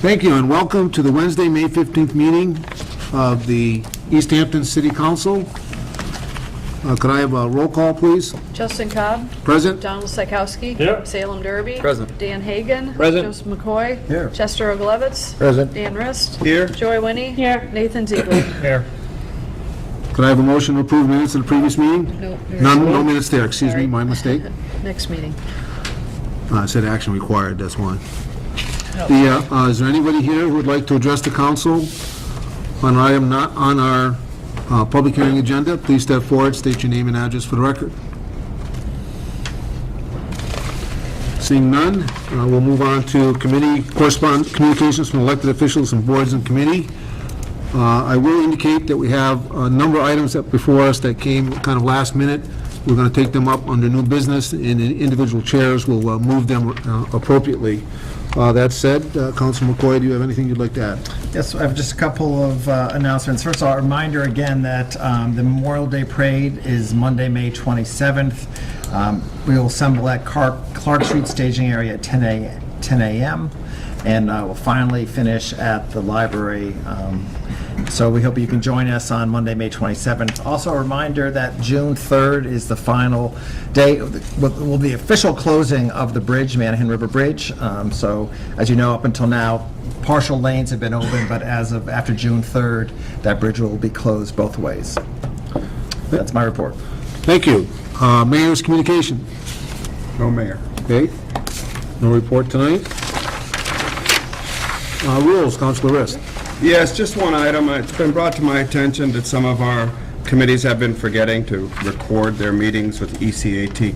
Thank you, and welcome to the Wednesday, May 15th meeting of the Easthampton City Council. Could I have a roll call, please? Justin Cobb. Present. Donald Psychowski. Here. Salem Derby. Present. Dan Hagan. Present. Joseph McCoy. Here. Chester Oglevitz. Present. Dan Rist. Here. Joy Winnie. Here. Nathan Ziegler. Here. Could I have a motion to approve minutes of the previous meeting? No. No minutes there, excuse me, Sorry. my mistake. Next meeting. I said action required, that's why. No. Is there anybody here who would like to address the council on an item not on our public hearing agenda? Please step forward, state your name and address for the record. Seeing none, we'll move on to committee communications from elected officials and boards and committee. I will indicate that we have a number of items up before us that came kind of last minute. We're going to take them up under new business, and the individual chairs will move them appropriately. That said, Councilor McCoy, do you have anything you'd like to add? Yes, I have just a couple of announcements. First of all, a reminder again that the Memorial Day Parade is Monday, May 27th. We will assemble at Clark Street staging area at 10 a.m. and we'll finally finish at the library. So we hope you can join us on Monday, May 27th. Also a reminder that June 3rd is the final day, will be the official closing of the bridge, Mannahan River Bridge. So as you know, up until now, partial lanes have been open, but as of after June 3rd, that bridge will be closed both ways. That's my report. Thank you. Mayor's communication. No mayor. Okay. No report tonight. Rules, Councilor Rist. Yes, just one item. It's been brought to my attention that some of our committees have been forgetting to record their meetings with ECAT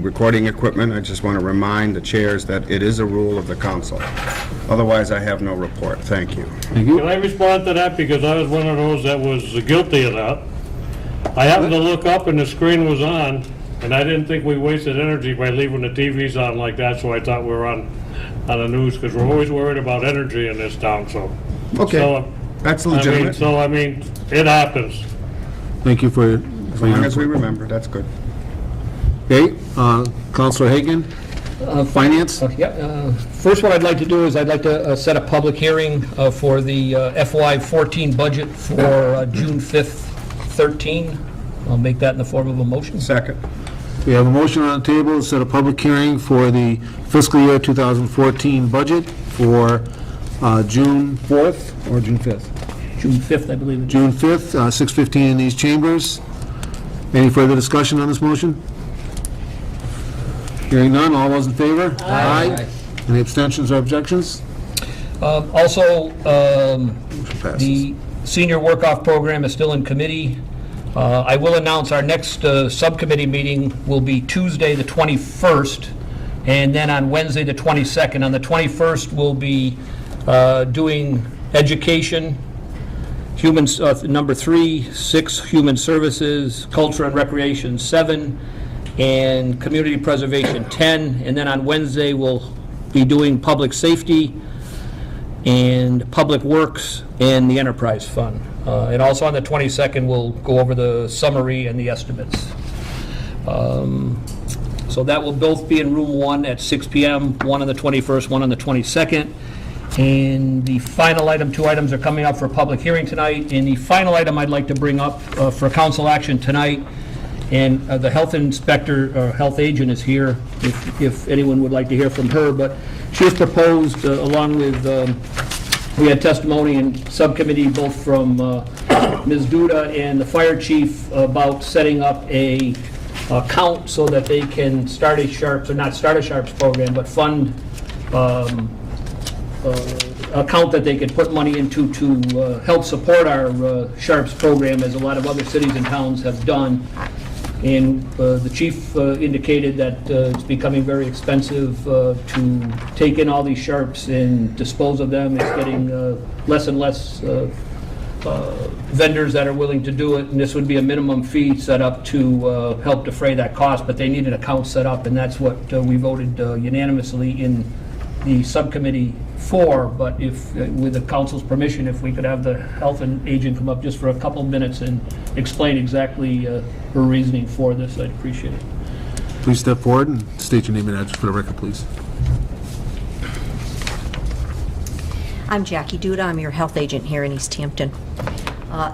recording equipment. I just want to remind the chairs that it is a rule of the council. Otherwise, I have no report. Thank you. Thank you. Can I respond to that, because I was one of those that was guilty of that? I happened to look up and the screen was on, and I didn't think we wasted energy by leaving the TVs on like that, so I thought we were on the news, because we're always worried about energy in this town, so. Okay, So, that's legitimate. It happens. Thank you for As long as we remember, that's good. Okay, Councilor Hagan, Finance. First, what I'd like to do is I'd like to set a public hearing for the FY14 budget for June 5th, 13. I'll make that in the form of a motion. Second. We have a motion on the table to set a public hearing for the fiscal year 2014 budget for June 4th or June 5th? June 5th, I believe. June 5th, 6:15 in these chambers. Any further discussion on this motion? Hearing none, all those in favor? Aye. Any abstentions or objections? Also, Motion passes. the senior work-off program is still in committee. I will announce our next subcommittee meeting will be Tuesday, the 21st, and then on Wednesday, the 22nd. On the 21st, we'll be doing education, number 3, 6, human services, culture and recreation, 7, and community preservation, 10. And then on Wednesday, we'll be doing public safety and public works and the enterprise fund. And also on the 22nd, we'll go over the summary and the estimates. So that will both be in room 1 at 6 p.m., one on the 21st, one on the 22nd. And the final item, 2 items are coming up for public hearing tonight. And the final item I'd like to bring up for council action tonight, and the health inspector, or health agent is here, if anyone would like to hear from her, but she has proposed, along with, we had testimony in subcommittee both from Ms. Duda and the fire chief about setting up a account so that they can start a Sharps, or not start a Sharps program, but fund account that they could put money into to help support our Sharps program, as a lot of other cities and towns have done. And the chief indicated that it's becoming very expensive to take in all these Sharps and dispose of them. It's getting less and less vendors that are willing to do it, and this would be a minimum fee set up to help defray that cost, but they need an account set up, and that's what we voted unanimously in the subcommittee for. But if, with the council's permission, if we could have the health agent come up just for a couple minutes and explain exactly her reasoning for this, I'd appreciate it. Please step forward and state your name and address for the record, please. I'm Jackie Duda. I'm your health agent here in Easthampton.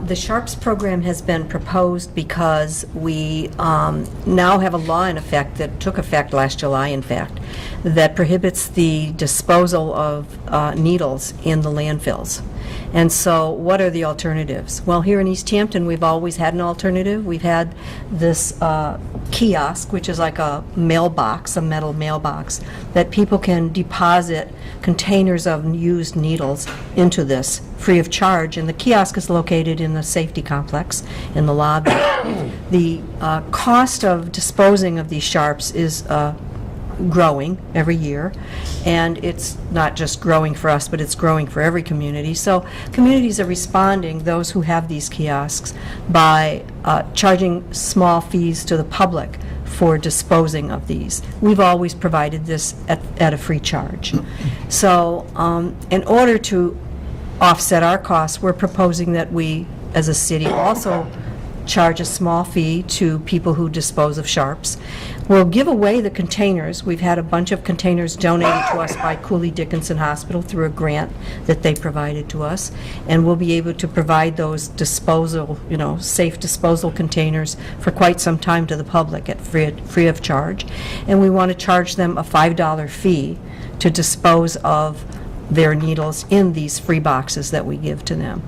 The SHARPS program has been proposed because we now have a law in effect that took effect last July, in fact, that prohibits the disposal of needles in the landfills. And so what are the alternatives? Well, here in Easthampton, we've always had an alternative. We've had this kiosk, which is like a mailbox, a metal mailbox, that people can deposit containers of used needles into this free of charge. And the kiosk is located in the safety complex in the lobby. The cost of disposing of these sharps is growing every year, and it's not just growing for us, but it's growing for every community. So communities are responding, those who have these kiosks, by charging small fees to the public for disposing of these. We've always provided this at a free charge. So in order to offset our costs, we're proposing that we, as a city, also charge a small fee to people who dispose of sharps. We'll give away the containers. We've had a bunch of containers donated to us by Cooley Dickinson Hospital through a grant that they provided to us, and we'll be able to provide those disposal, safe disposal containers for quite some time to the public at free of charge. And we want to charge them a $5 fee to dispose of their needles in these free boxes that we give to them.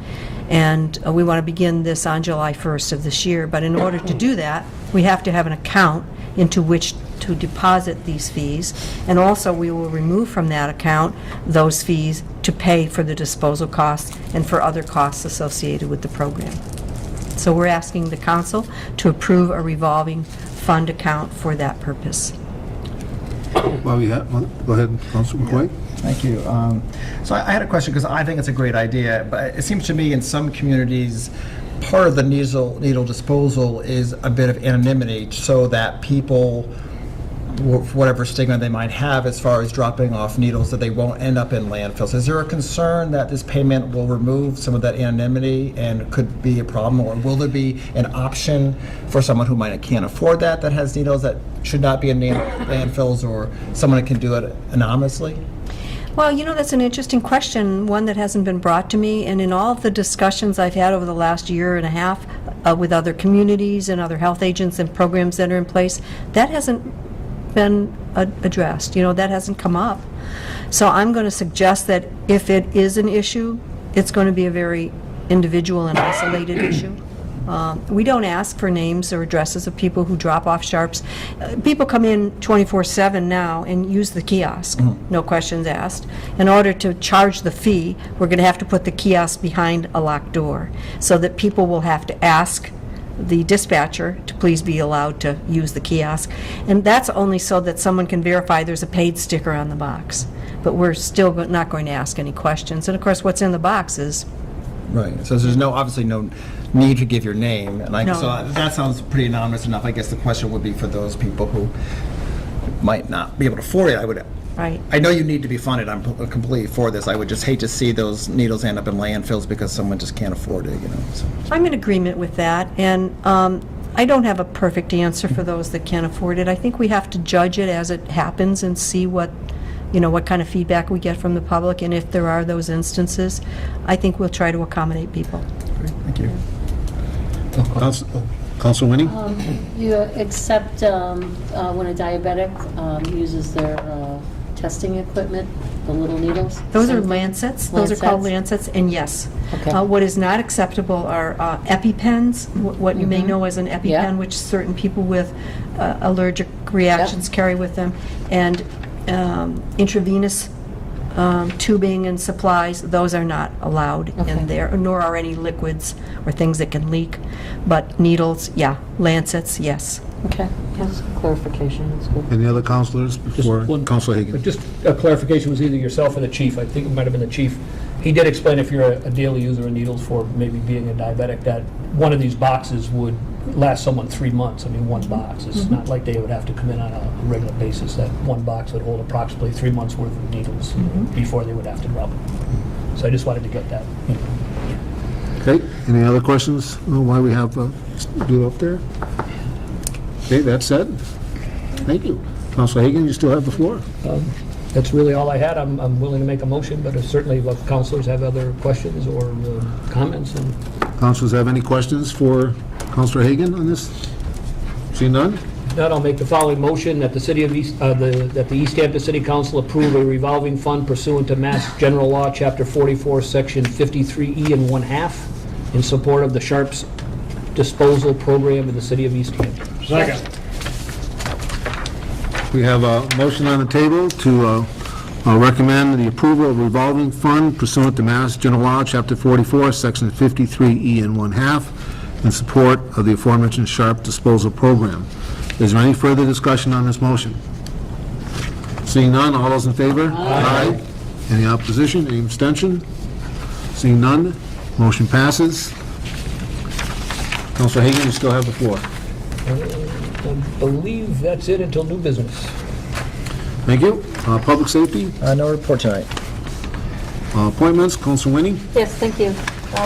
And we want to begin this on July 1st of this year. But in order to do that, we have to have an account into which to deposit these fees. And also, we will remove from that account those fees to pay for the disposal costs and for other costs associated with the program. So we're asking the council to approve a revolving fund account for that purpose. Well, go ahead, Councilor McCoy. Thank you. So I had a question, because I think it's a great idea, but it seems to me in some communities, part of the needle disposal is a bit of anonymity, so that people, whatever stigma they might have as far as dropping off needles, that they won't end up in landfills. Is there a concern that this payment will remove some of that anonymity and could be a problem, or will there be an option for someone who can't afford that has needles that should not be in landfills, or someone that can do it anonymously? Well, that's an interesting question, one that hasn't been brought to me, and in all of the discussions I've had over the last year and a half with other communities and other health agents and programs that are in place, that hasn't been addressed. That hasn't come up. So I'm going to suggest that if it is an issue, it's going to be a very individual and isolated issue. We don't ask for names or addresses of people who drop off sharps. People come in 24/7 now and use the kiosk, no questions asked. In order to charge the fee, we're going to have to put the kiosk behind a locked door, so that people will have to ask the dispatcher to please be allowed to use the kiosk. And that's only so that someone can verify there's a paid sticker on the box. But we're still not going to ask any questions. And of course, what's in the box is... Right, so there's obviously no need to give your name, and No. so that sounds pretty anonymous enough. I guess the question would be for those people who might not be able to afford it. Right. I know you need to be funded. I'm completely for this. I would just hate to see those needles end up in landfills because someone just can't afford it. So. I'm in agreement with that, and I don't have a perfect answer for those that can't afford it. I think we have to judge it as it happens and see what kind of feedback we get from the public, and if there are those instances, I think we'll try to accommodate people. Great, thank you. Councilor Winnie? You accept when a diabetic uses their testing equipment, the little needles? Those are Same thing? Lancets. Those are called Lancets, and yes. Okay. What is not acceptable are EpiPens, what you may know as an EpiPen, Yeah. which certain people with allergic reactions carry with them, and intravenous tubing and supplies. Those are not allowed in there, nor are any liquids or things that can leak. But needles, yeah. Lancets, yes. Okay, that's clarification, that's good. Any other councilors before one- Councilor Hagan? But just a clarification, was either yourself or the chief, I think it might have been the chief. He did explain, if you're a daily user of needles for maybe being a diabetic, that one of these boxes would last someone 3 months. I mean, one box. It's not like they would have to come in on a regular basis. That one box would hold approximately 3 months worth of needles before they would have to drop them. So I just wanted to get that. Okay, any other questions on why we have do it up there? Okay, that's said. Thank you. Councilor Hagan, you still have the floor. That's really all I had. I'm willing to make a motion, but certainly if councilors have other questions or comments, and Councilors have any questions for Councilor Hagan on this? Seeing none? if not, I'll make the following motion that that the East Hampton City Council approve a revolving fund pursuant to Mass General Law, Chapter 44, Section 53E and 1/2, in support of the Sharps disposal program in the city of East Hampton. Second. We have a motion on the table to recommend the approval of revolving fund pursuant to Mass General Law, Chapter 44, Section 53E and 1/2, in support of the aforementioned Sharp disposal program. Is there any further discussion on this motion? Seeing none, all those in favor? Aye. Any opposition, any abstention? Seeing none, motion passes. Councilor Hagan, you still have the floor. I believe that's it until new business. Thank you. Public safety, No report tonight. appointments, Councilor Winnie. Yes, thank you.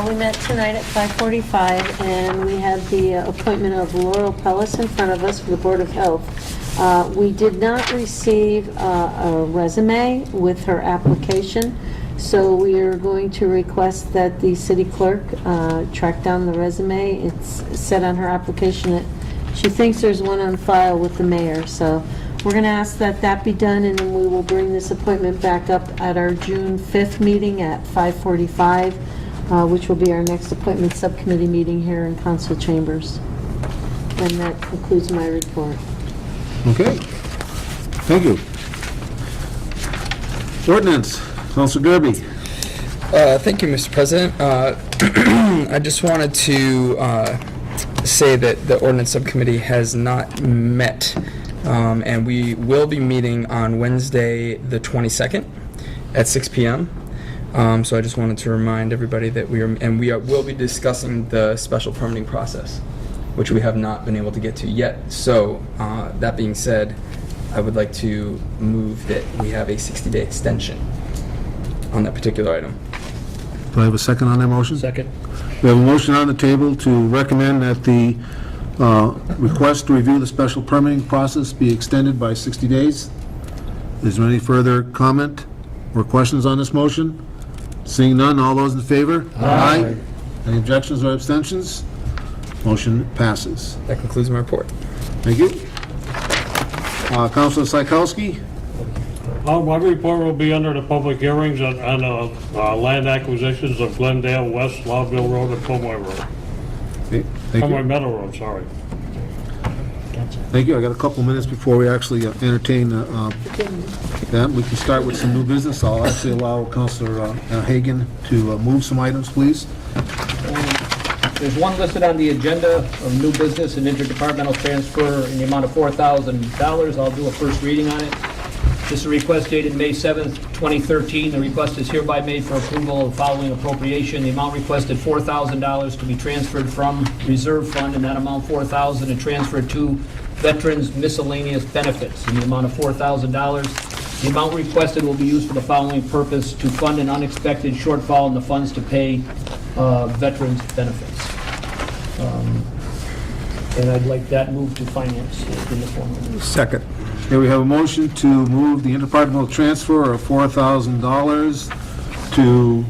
We met tonight at 5:45, and we have the appointment of Laurel Pellis in front of us for the Board of Health. We did not receive a resume with her application, so we are going to request that the city clerk track down the resume. It's said on her application that she thinks there's one on file with the mayor, so we're going to ask that that be done, and then we will bring this appointment back up at our June 5th meeting at 5:45, which will be our next appointment subcommittee meeting here in council chambers. And that concludes my report. Okay. Thank you. Ordinance, Councilor Derby. Thank you, Mr. President. I just wanted to say that the ordinance subcommittee has not met, and we will be meeting on Wednesday, the 22nd at 6 p.m. So I just wanted to remind everybody that will be discussing the special permitting process, which we have not been able to get to yet. So that being said, I would like to move that we have a 60-day extension on that particular item. Do I have a second on that motion? Second. We have a motion on the table to recommend that the request to review the special permitting process be extended by 60 days. Is there any further comment or questions on this motion? Seeing none, all those in favor? Aye. Any objections or abstentions? Motion passes. That concludes my report. Thank you. Councilor Psychowski? My report will be under the public hearings on land acquisitions of Glendale West, Lawville Road, and Pomeroy Road. Okay, thank Pomeroy you. Meadow Road, sorry. Thank you. I got a couple minutes before we actually entertain that. We can start with some new business. I'll actually allow Councilor Hagan to move some items, please. There's one listed on the agenda of new business and interdepartmental transfer in the amount of $4,000. I'll do a first reading on it. This is a request dated May 7th, 2013. The request is hereby made for approval of the following appropriation. The amount requested, $4,000, to be transferred from reserve fund, and that amount, $4,000, and transferred to Veterans Miscellaneous Benefits in the amount of $4,000. The amount requested will be used for the following purpose: to fund an unexpected shortfall in the funds to pay veterans benefits. And I'd like that moved to finance in the form of... Second. Here we have a motion to move the interdepartmental transfer of $4,000 to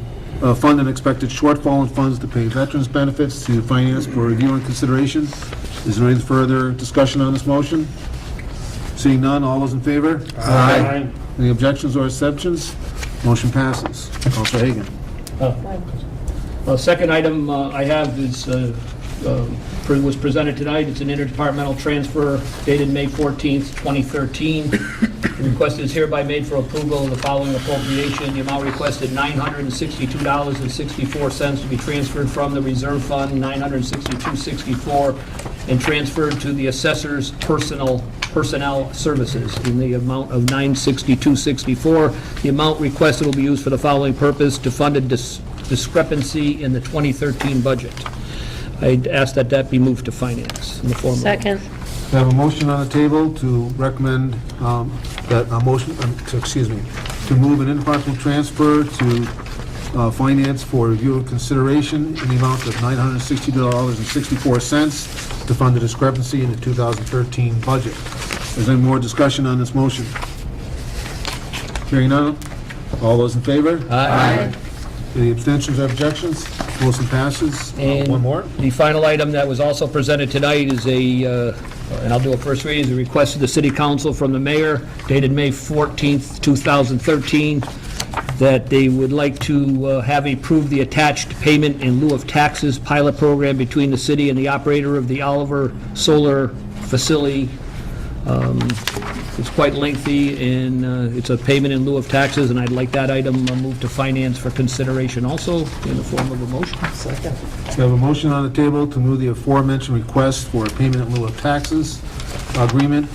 fund an expected shortfall in funds to pay veterans benefits to finance for review and consideration. Is there any further discussion on this motion? Seeing none, all those in favor? Aye. Any objections or exceptions? Motion passes. Councilor Hagan. Second item I have is, was presented tonight. It's an interdepartmental transfer dated May 14th, 2013. The request is hereby made for approval of the following appropriation. The amount requested, $962.64, to be transferred from the reserve fund, $962.64, and transferred to the assessor's personnel services in the amount of $962.64. The amount requested will be used for the following purpose: to fund a discrepancy in the 2013 budget. I'd ask that that be moved to finance in the form of... Second. We have a motion on the table to recommend to move an interdepartmental transfer to finance for review and consideration in the amount of $960.64 to fund the discrepancy in the 2013 budget. Is there any more discussion on this motion? Hearing none, all those in favor? Aye. Any abstentions or objections? Motion passes. And One more? the final item that was also presented tonight is and I'll do a first reading, is a request of the City Council from the mayor dated May 14th, 2013, that they would like to have approved the attached payment in lieu of taxes pilot program between the city and the operator of the Oliver Solar Facility. It's quite lengthy, and it's a payment in lieu of taxes, and I'd like that item moved to finance for consideration also in the form of a motion. Second. We have a motion on the table to move the aforementioned request for a payment in lieu of taxes agreement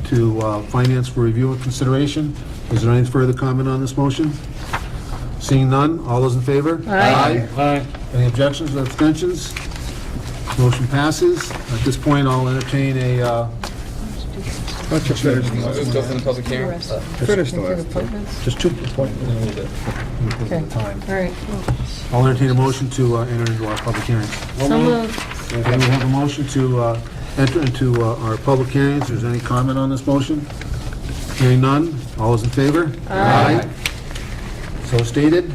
to finance for review and consideration. Is there any further comment on this motion? Seeing none, all those in favor? Aye. Aye. Any objections or abstentions? Motion passes. At this point, I'll entertain a, What's your finish Move to open the public hearing. Finish the last. Appointments? just two appointments. Okay. All right. I'll entertain a motion to enter into our public hearings. So moved. Okay, we have a motion to enter into our public hearings. Is there any comment on this motion? Hearing none, all those in favor? Aye. So stated.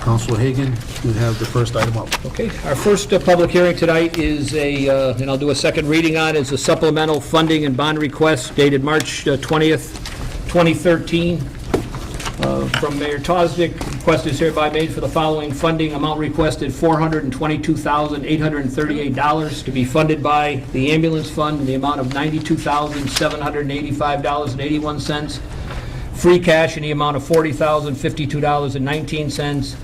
Councilor Hagan, you have the first item up. Okay, our first public hearing tonight is and I'll do a second reading on, is a supplemental funding and bond request dated March 20th, 2013, from Mayor Tosdick. Request is hereby made for the following funding. Amount requested $422,838 to be funded by the ambulance fund in the amount of $92,785.81. Free cash in the amount of $40,052.19,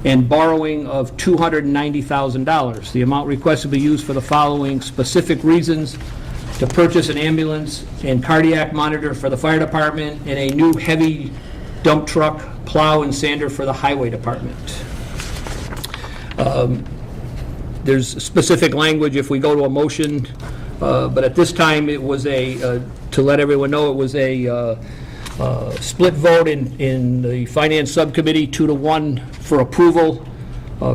and borrowing of $290,000. The amount requested will be used for the following specific reasons: to purchase an ambulance and cardiac monitor for the fire department, and a new heavy dump truck, plow, and sander for the highway department. There's specific language if we go to a motion, but at this time, it was to let everyone know, it was a split vote in the Finance Subcommittee, 2-1 for approval.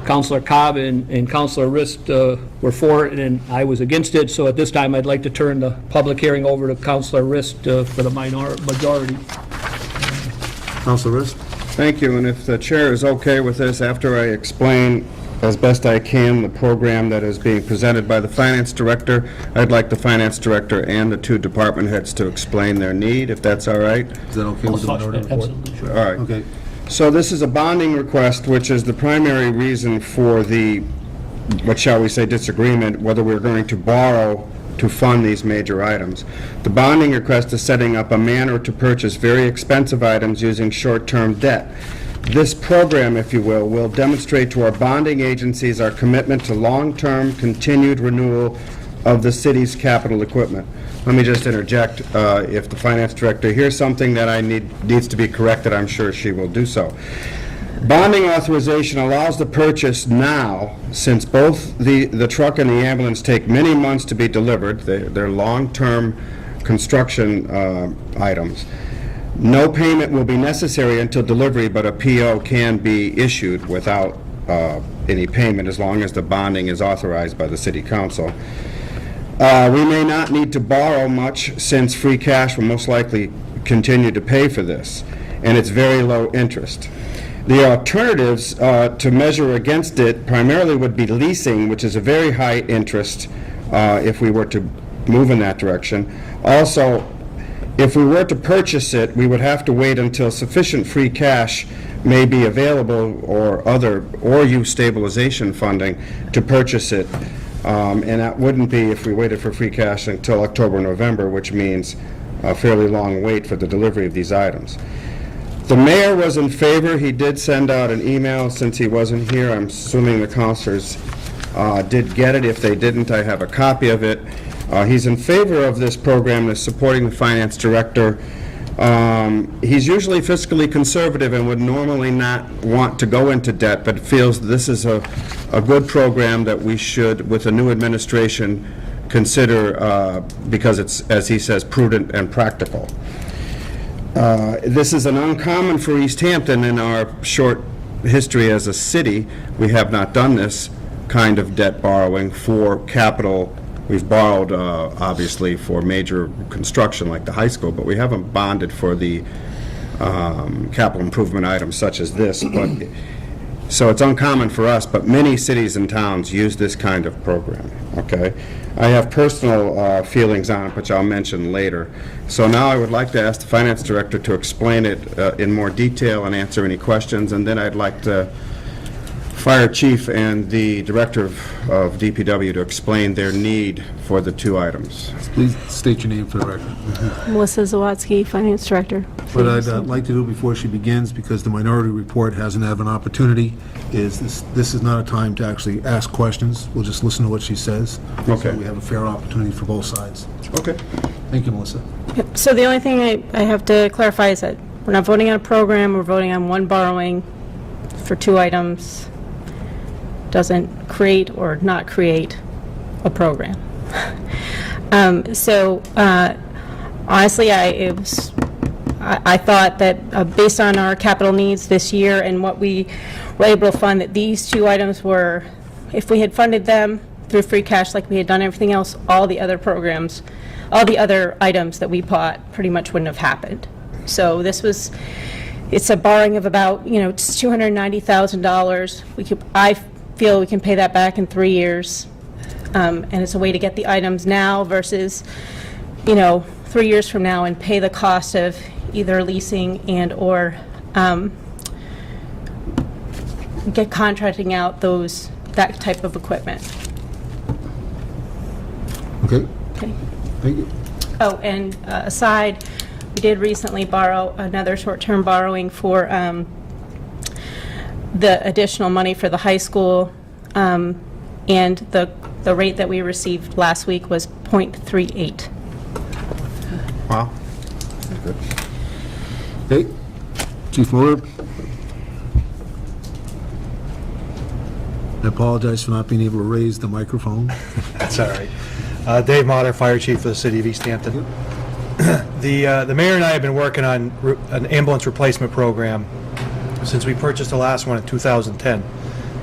Councilor Cobb and Councilor Rist were for it, and I was against it. So at this time, I'd like to turn the public hearing over to Councilor Rist for the majority. Councilor Rist? Thank you, and if the chair is okay with this, after I explain as best I can the program that is being presented by the finance director, I'd like the finance director and the two department heads to explain their need, if that's all right. Is that okay with the minority report? Absolutely, sure. All right. Okay. So this is a bonding request, which is the primary reason for the, what shall we say, disagreement, whether we're going to borrow to fund these major items. The bonding request is setting up a manner to purchase very expensive items using short-term debt. This program, if you will demonstrate to our bonding agencies our commitment to long-term continued renewal of the city's capital equipment. Let me just interject, if the finance director hears something that needs to be corrected, I'm sure she will do so. Bonding authorization allows the purchase now, since both the truck and the ambulance take many months to be delivered. They're long-term construction items. No payment will be necessary until delivery, but a PO can be issued without any payment as long as the bonding is authorized by the city council. We may not need to borrow much, since free cash will most likely continue to pay for this, and it's very low interest. The alternatives to measure against it primarily would be leasing, which is a very high interest if we were to move in that direction. Also, if we were to purchase it, we would have to wait until sufficient free cash may be available or use stabilization funding to purchase it. And that wouldn't be if we waited for free cash until October, November, which means a fairly long wait for the delivery of these items. The mayor was in favor. He did send out an email since he wasn't here. I'm assuming the councilors did get it. If they didn't, I have a copy of it. He's in favor of this program and is supporting the finance director. He's usually fiscally conservative and would normally not want to go into debt, but feels this is a good program that we should, with a new administration, consider because it's, as he says, prudent and practical. This is an uncommon for Easthampton in our short history as a city. We have not done this kind of debt borrowing for capital. We've borrowed, obviously, for major construction like the high school, but we haven't bonded for the capital improvement items such as this, but, so it's uncommon for us, but many cities and towns use this kind of program, okay? I have personal feelings on it, which I'll mention later. So now I would like to ask the finance director to explain it in more detail and answer any questions, and then I'd like the fire chief and the director of DPW to explain their need for the two items. Please state your name for the record. Melissa Zawatsky, Finance Director. What I'd like to do before she begins, because the minority report hasn't had an opportunity, is this is not a time to actually ask questions. We'll just listen to what she says. Okay. So we have a fair opportunity for both sides. Okay. Thank you, Melissa. So the only thing I have to clarify is that we're not voting on a program, we're voting on one borrowing for two items. Doesn't create or not create a program. Honestly, I thought that based on our capital needs this year and what we were able to fund, that these two items were, if we had funded them through free cash like we had done everything else, all the other programs, all the other items that we bought pretty much wouldn't have happened. So it's a borrowing of about, it's $290,000. I feel we can pay that back in 3 years. And it's a way to get the items now versus, 3 years from now and pay the cost of either leasing and or get contracting out that type of equipment. Okay, Okay. thank you. Oh, and aside, we did recently borrow another short-term borrowing for the additional money for the high school, and the rate that we received last week was 0.38. Wow. Okay, Chief Moore. I apologize for not being able to raise the microphone. That's all right. Dave Motter, Fire Chief for the City of Easthampton. The mayor and I have been working on an ambulance replacement program since we purchased the last one in 2010.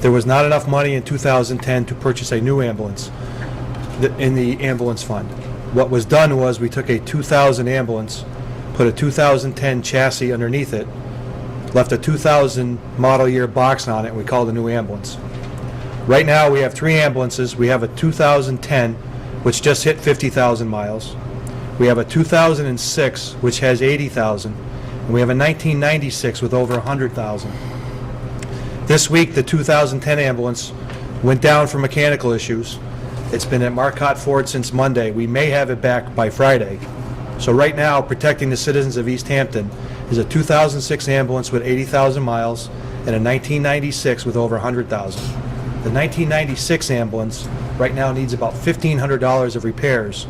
There was not enough money in 2010 to purchase a new ambulance in the ambulance fund. What was done was we took a 2000 ambulance, put a 2010 chassis underneath it, left a 2000 model year box on it, and we called it a new ambulance. Right now we have 3 ambulances. We have a 2010 which just hit 50,000 miles. We have a 2006 which has 80,000, and we have a 1996 with over 100,000. This week the 2010 ambulance went down for mechanical issues. It's been at Marcotte Ford since Monday. We may have it back by Friday. So right now, protecting the citizens of Easthampton is a 2006 ambulance with 80,000 miles and a 1996 with over 100,000. The 1996 ambulance right now needs about $1,500 of repairs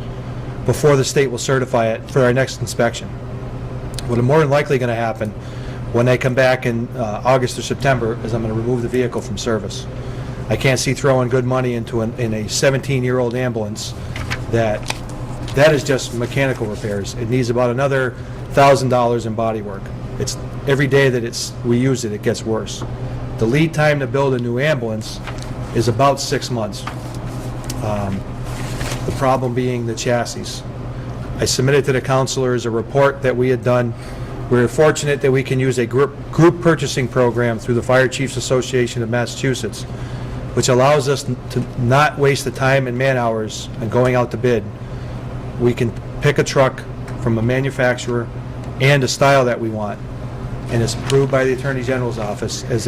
before the state will certify it for our next inspection. What is more than likely going to happen when they come back in August or September is I'm going to remove the vehicle from service. I can't see throwing good money into in a 17-year-old ambulance that is just mechanical repairs. It needs about another $1,000 in body work. It's every day that we use it, it gets worse. The lead time to build a new ambulance is about 6 months. The problem being the chassis. I submitted to the councilors a report that we had done. We're fortunate that we can use a group purchasing program through the Fire Chiefs Association of Massachusetts, which allows us to not waste the time and man hours on going out to bid. We can pick a truck from a manufacturer and a style that we want, and it's approved by the Attorney General's office as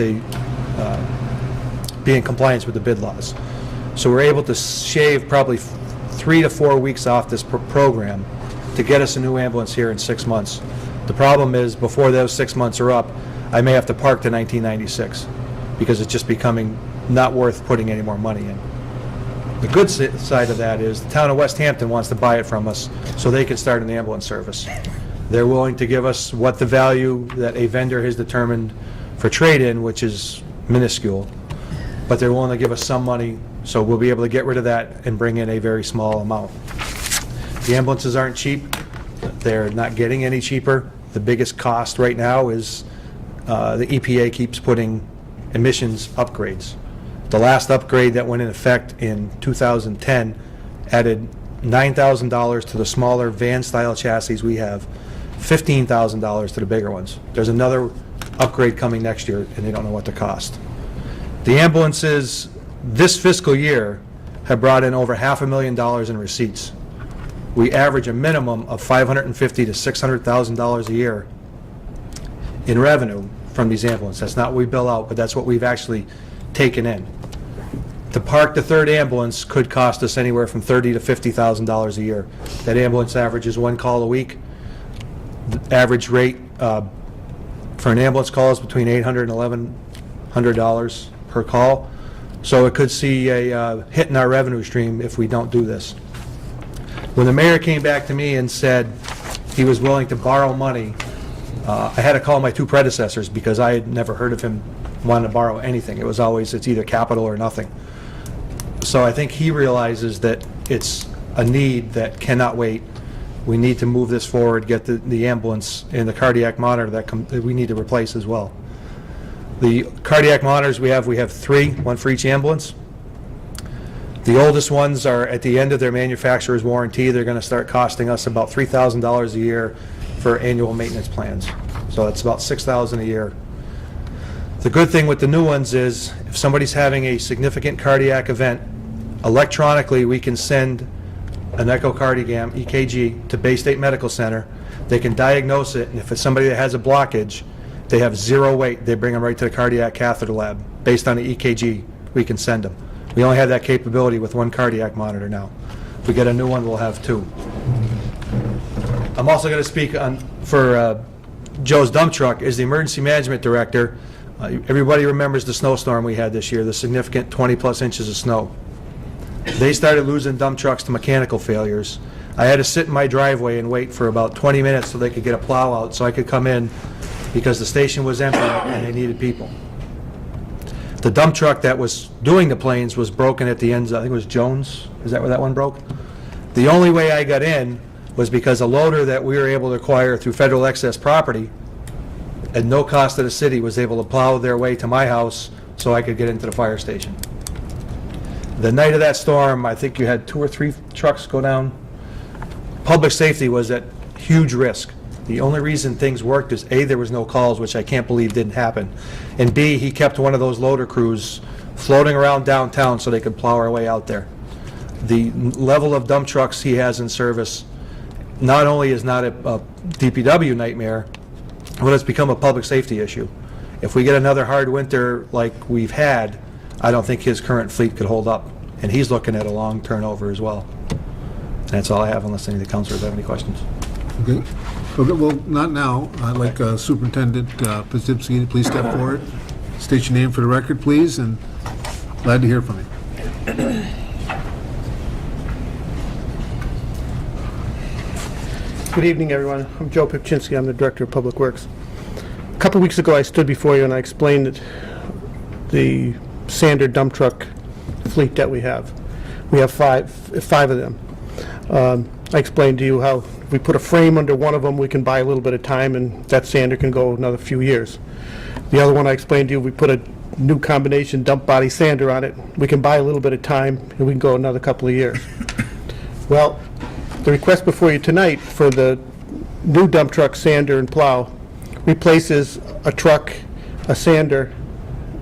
be in compliance with the bid laws. So we're able to shave probably 3 to 4 weeks off this program to get us a new ambulance here in 6 months. The problem is, before those 6 months are up, I may have to park the 1996 because it's just becoming not worth putting any more money in. The good side of that is the town of West Hampton wants to buy it from us so they can start an ambulance service. They're willing to give us what the value that a vendor has determined for trade-in, which is minuscule, but they're willing to give us some money, so we'll be able to get rid of that and bring in a very small amount. The ambulances aren't cheap. They're not getting any cheaper. The biggest cost right now is the EPA keeps putting emissions upgrades. The last upgrade that went in effect in 2010 added $9,000 to the smaller van-style chassis we have, $15,000 to the bigger ones. There's another upgrade coming next year, and they don't know what to cost. The ambulances this fiscal year have brought in over $500,000 in receipts. We average a minimum of $550,000 to $600,000 a year in revenue from these ambulances. That's not what we bill out, but that's what we've actually taken in. To park the third ambulance could cost us anywhere from $30,000 to $50,000 a year. That ambulance averages 1 call a week. The average rate for an ambulance call is between $800 and $1,100 per call. So it could see a hit in our revenue stream if we don't do this. When the mayor came back to me and said he was willing to borrow money, I had to call my 2 predecessors because I had never heard of him wanting to borrow anything. It was always, it's either capital or nothing. So I think he realizes that it's a need that cannot wait. We need to move this forward, get the ambulance and the cardiac monitor that we need to replace as well. The cardiac monitors we have 3, 1 for each ambulance. The oldest ones are at the end of their manufacturer's warranty. They're going to start costing us about $3,000 a year for annual maintenance plans. So it's about $6,000 a year. The good thing with the new ones is if somebody's having a significant cardiac event, electronically we can send an echocardiogram, EKG, to Bay State Medical Center. They can diagnose it, and if it's somebody that has a blockage, they have 0 wait. They bring them right to the cardiac catheter lab. Based on the EKG, we can send them. We only have that capability with 1 cardiac monitor now. If we get a new one, we'll have 2. I'm also going to speak on for Joe's dump truck. As the emergency management director, everybody remembers the snowstorm we had this year, the significant 20-plus inches of snow. They started losing dump trucks to mechanical failures. I had to sit in my driveway and wait for about 20 minutes so they could get a plow out so I could come in because the station was empty and they needed people. The dump truck that was doing the planes was broken at the ends, I think it was Jones, is that where that one broke? The only way I got in was because a loader that we were able to acquire through federal excess property at no cost to the city was able to plow their way to my house so I could get into the fire station. The night of that storm, I think you had 2 or 3 trucks go down. Public safety was at huge risk. The only reason things worked is A, there was no calls, which I can't believe didn't happen, and B, he kept one of those loader crews floating around downtown so they could plow our way out there. The level of dump trucks he has in service not only is not a DPW nightmare, but it's become a public safety issue. If we get another hard winter like we've had, I don't think his current fleet could hold up, and he's looking at a long turnover as well. And that's all I have, unless any of the councilors have any questions. Okay. Okay, well, not now. I'd like Superintendent Pazipski to please step forward. State your name for the record, please, and glad to hear from you. Good evening, everyone. I'm Joe Pipchinsky. I'm the Director of Public Works. A couple weeks ago, I stood before you and I explained that the sander dump truck fleet that we have. We have five of them. I explained to you how if we put a frame under one of them, we can buy a little bit of time, and that sander can go another few years. The other one I explained to you, we put a new combination dump body sander on it, we can buy a little bit of time, and we can go another couple of years. Well, the request before you tonight for the new dump truck sander and plow replaces a sander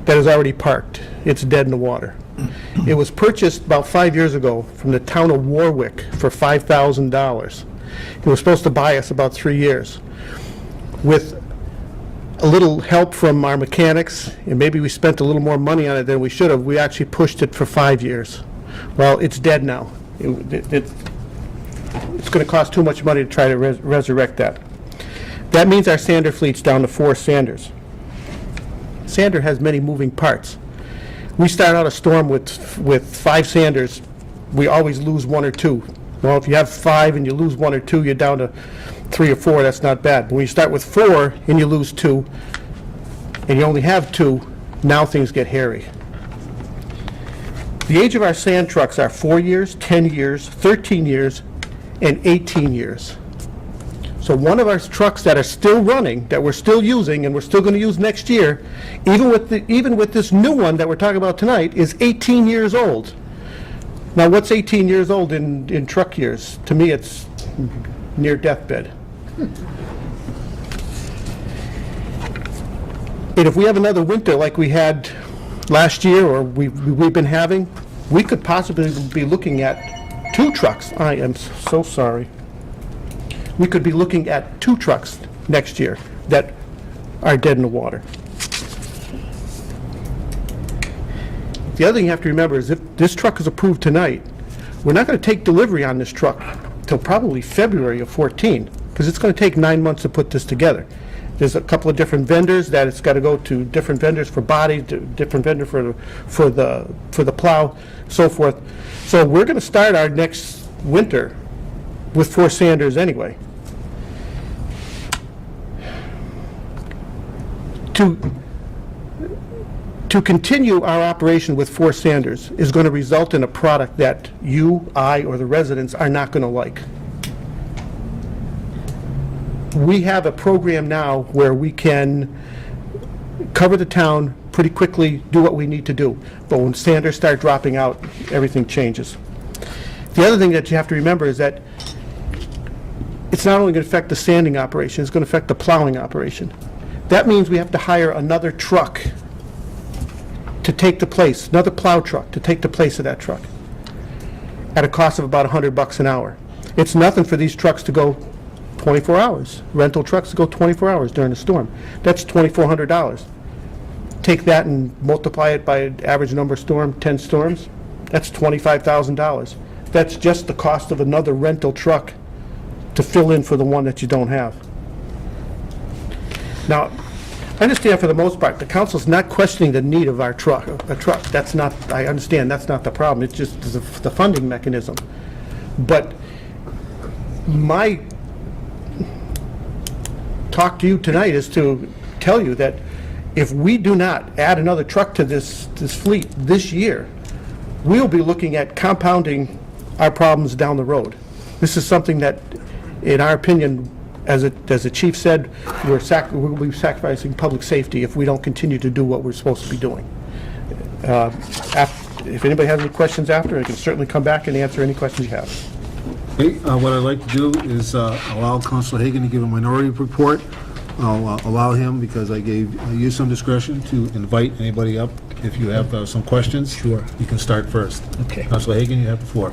that is already parked. It's dead in the water. It was purchased about 5 years ago from the town of Warwick for $5,000. It was supposed to buy us about 3 years. With a little help from our mechanics, and maybe we spent a little more money on it than we should have, we actually pushed it for 5 years. Well, it's dead now. It's going to cost too much money to try to resurrect that. That means our sander fleet's down to 4 sanders. Sander has many moving parts. We start out a storm with 5 sanders, we always lose 1 or 2. Well, if you have 5 and you lose 1 or 2, you're down to 3 or 4, that's not bad. But when you start with 4 and you lose 2, and you only have 2, now things get hairy. The age of our sand trucks are 4 years, 10 years, 13 years, and 18 years. So one of our trucks that are still running, that we're still using, and we're still going to use next year, even with this new one that we're talking about tonight, is 18 years old. Now, what's 18 years old in truck years? To me, it's near deathbed. And if we have another winter like we had last year, or we've been having, we could possibly be looking at 2 trucks. I am so sorry. We could be looking at 2 trucks next year that are dead in the water. The other thing you have to remember is if this truck is approved tonight, we're not going to take delivery on this truck till probably February of 14, because it's going to take 9 months to put this together. There's a couple of different vendors that it's got to go to, different vendors for body, different vendor for the plow, so forth. So we're going to start our next winter with 4 Sanders anyway. To continue our operation with 4 Sanders is going to result in a product that you, I, or the residents are not going to like. We have a program now where we can cover the town pretty quickly, do what we need to do. But when Sanders start dropping out, everything changes. The other thing that you have to remember is that it's not only going to affect the sanding operation, it's going to affect the plowing operation. That means we have to hire another truck to take the place, another plow truck to take the place of that truck at a cost of about $100 an hour. It's nothing for these trucks to go 24 hours, rental trucks to go 24 hours during a storm. That's $2,400. Take that and multiply it by an average number of 10 storms, that's $25,000. That's just the cost of another rental truck to fill in for the one that you don't have. Now, I understand for the most part, the council's not questioning the need of our truck, That's not, I understand, that's not the problem. It's just the funding mechanism. But my talk to you tonight is to tell you that if we do not add another truck to this fleet this year, we'll be looking at compounding our problems down the road. This is something that, in our opinion, as the chief said, we'll be sacrificing public safety if we don't continue to do what we're supposed to be doing. If anybody has any questions after, I can certainly come back and answer any questions you have. Okay, what I'd like to do is allow Councilor Hagan to give a minority report. I'll allow him, because I gave you some discretion, to invite anybody up if you have some questions. Sure. You can start first. Okay. Councilor Hagan, you have the floor.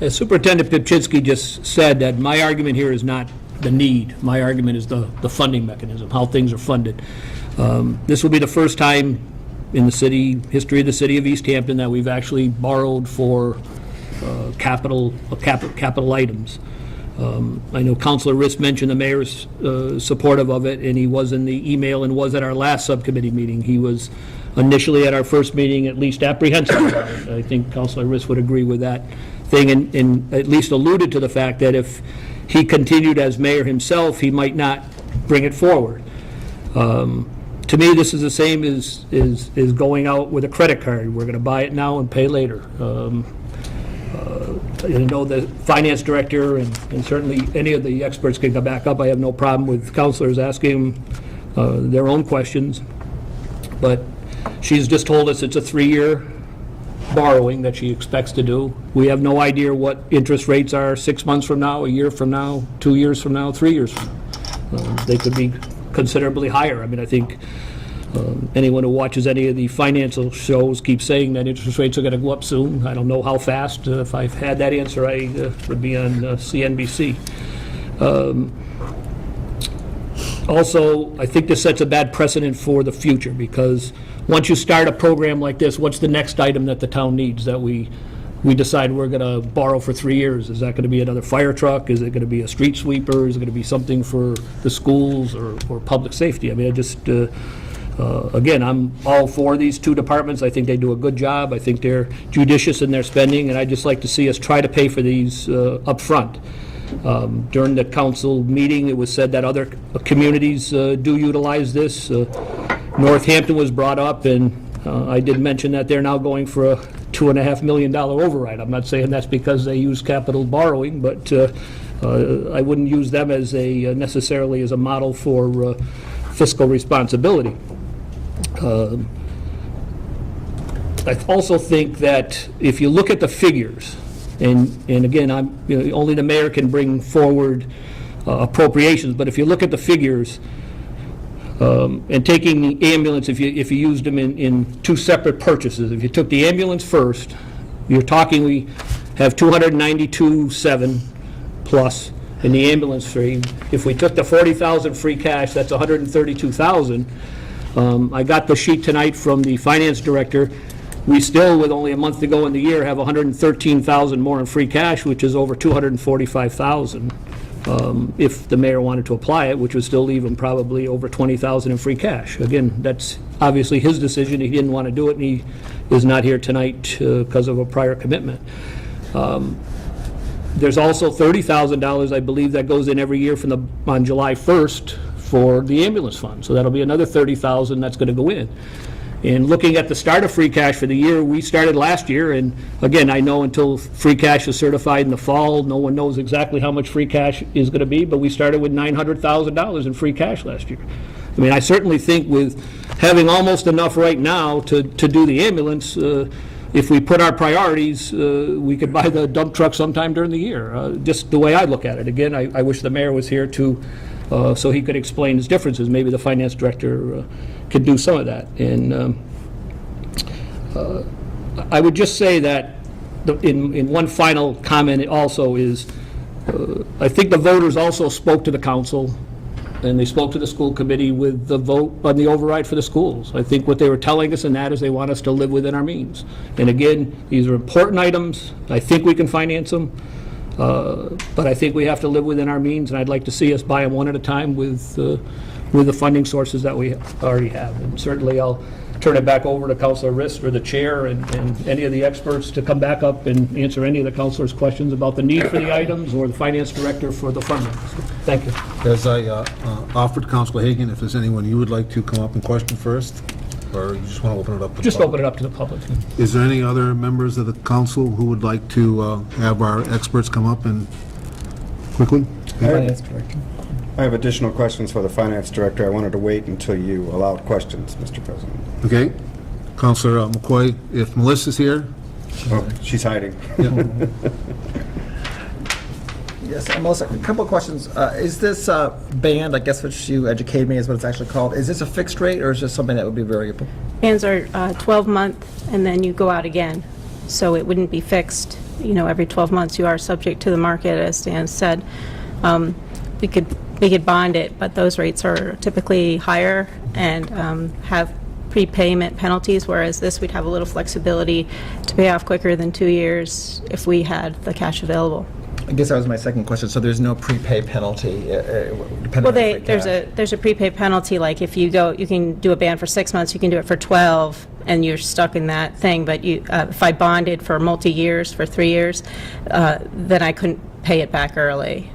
As Superintendent Pipchinsky just said, that my argument here is not the need. My argument is the funding mechanism, how things are funded. This will be the first time in the history of the city of Easthampton that we've actually borrowed for capital items. I know Councilor Riss mentioned the mayor's supportive of it, and he was in the email and was at our last subcommittee meeting. He was initially at our first meeting at least apprehensive about it. I think Councilor Riss would agree with that thing, and at least alluded to the fact that if he continued as mayor himself, he might not bring it forward. To me, this is the same as going out with a credit card. We're going to buy it now and pay later. I know the finance director and certainly any of the experts can come back up. I have no problem with councilors asking their own questions. But she's just told us it's a 3-year borrowing that she expects to do. We have no idea what interest rates are 6 months from now, a year from now, 2 years from now, 3 years from now. They could be considerably higher. I mean, I think anyone who watches any of the financial shows keeps saying that interest rates are going to go up soon. I don't know how fast. If I had that answer, I would be on CNBC. Also, I think this sets a bad precedent for the future, because once you start a program like this, what's the next item that the town needs that we decide we're going to borrow for 3 years? Is that going to be another fire truck? Is it going to be a street sweeper? Is it going to be something for the schools or public safety? I mean, I just, again, I'm all for these 2 departments. I think they do a good job. I think they're judicious in their spending, and I'd just like to see us try to pay for these up front. During the council meeting, it was said that other communities do utilize this. Northampton was brought up, and I did mention that they're now going for a $2.5 million override. I'm not saying that's because they use capital borrowing, but I wouldn't use them as necessarily as a model for fiscal responsibility. I also think that if you look at the figures, and again, only the mayor can bring forward appropriations, but if you look at the figures, And taking the ambulance, if you used them in two separate purchases, if you took the ambulance first, you're talking, we have 292.7 plus in the ambulance stream. If we took the 40,000 free cash, that's 132,000. I got the sheet tonight from the finance director. We still, with only a month to go in the year, have 113,000 more in free cash, which is over 245,000. If the mayor wanted to apply it, which would still leave him probably over 20,000 in free cash. Again, that's obviously his decision. He didn't want to do it, and he is not here tonight because of a prior commitment. There's also $30,000, I believe, that goes in every year on July 1st for the ambulance fund. So that'll be another $30,000 that's going to go in. And looking at the start of free cash for the year, we started last year, and again, I know until free cash is certified in the fall, no one knows exactly how much free cash is going to be, but we started with $900,000 in free cash last year. I mean, I certainly think with having almost enough right now to do the ambulance, if we put our priorities, we could buy the dump truck sometime during the year, just the way I look at it. Again, I wish the mayor was here so he could explain his differences. Maybe the finance director could do some of that. And I would just say that in one final comment also is, I think the voters also spoke to the council, and they spoke to the school committee with the vote on the override for the schools. I think what they were telling us in that is they want us to live within our means. And again, these are important items. I think we can finance them. But I think we have to live within our means, and I'd like to see us buy them one at a time with the funding sources that we already have. And certainly I'll turn it back over to Councilor Rist or the chair and any of the experts to come back up and answer any of the councilors' questions about the need for the items or the finance director for the funding. So, thank you. As I offered Councilor Hagan, if there's anyone you would like to come up and question first, or you just want to open it up to the Just public? open it up to the public. Is there any other members of the council who would like to have our experts come up and quickly? Finance Director. I have additional questions for the finance director. I wanted to wait until you allowed questions, Mr. President. Okay. Councilor McCoy, if Melissa's here? Oh, she's hiding. Yes, Melissa, a couple of questions. Is this band, I guess which you educated me is what it's actually called, is this a fixed rate or is this something that would be variable? Bands are 12-month, and then you go out again. So it wouldn't be fixed, every 12 months. You are subject to the market, as Dan said. We could bond it, but those rates are typically higher and have prepayment penalties, whereas this, we'd have a little flexibility to pay off quicker than 2 years if we had the cash available. I guess that was my second question. So there's no prepay penalty depending Well, on free there's a prepaid penalty, like if you can do a ban for 6 months, you can do it for 12, and you're stuck in that thing. But if I bonded for multi-years, for 3 years, then I couldn't pay it back early.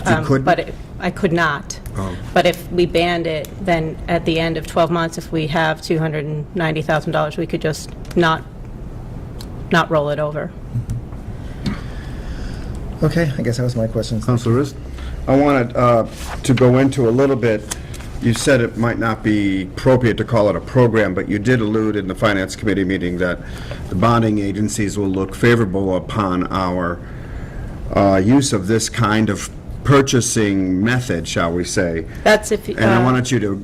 You couldn't? But I could not. Oh. But if we banned it, then at the end of 12 months, if we have $290,000, we could just not roll it over. Okay, I guess that was my question. Councilor Rist? I wanted to go into a little bit, you said it might not be appropriate to call it a program, but you did allude in the Finance Committee meeting that the bonding agencies will look favorable upon our use of this kind of purchasing method, shall we say. That's if. And I wanted you to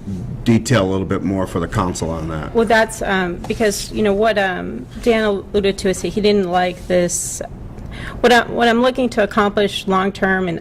detail a little bit more for the council on that. Well, that's because, what Dan alluded to is he didn't like this. What I'm looking to accomplish long-term, and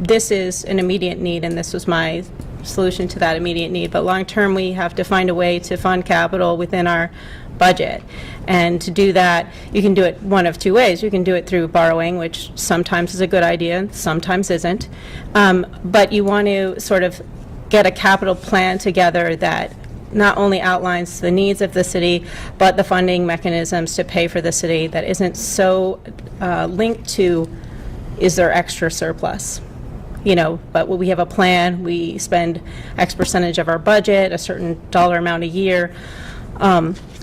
this is an immediate need, and this was my solution to that immediate need, but long-term, we have to find a way to fund capital within our budget. And to do that, you can do it one of two ways. You can do it through borrowing, which sometimes is a good idea, sometimes isn't. But you want to sort of get a capital plan together that not only outlines the needs of the city, but the funding mechanisms to pay for the city that isn't so linked to, is there extra surplus? But when we have a plan, we spend X percentage of our budget, a certain dollar amount a year.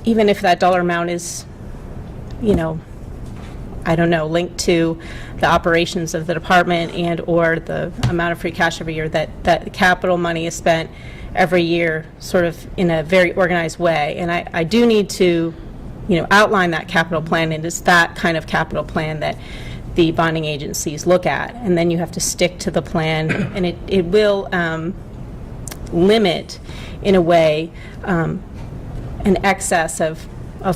Even if that dollar amount is, linked to the operations of the department and or the amount of free cash every year, that capital money is spent every year sort of in a very organized way. And I do need to, outline that capital plan, and it's that kind of capital plan that the bonding agencies look at. And then you have to stick to the plan, and it will, limit, in a way, an excess of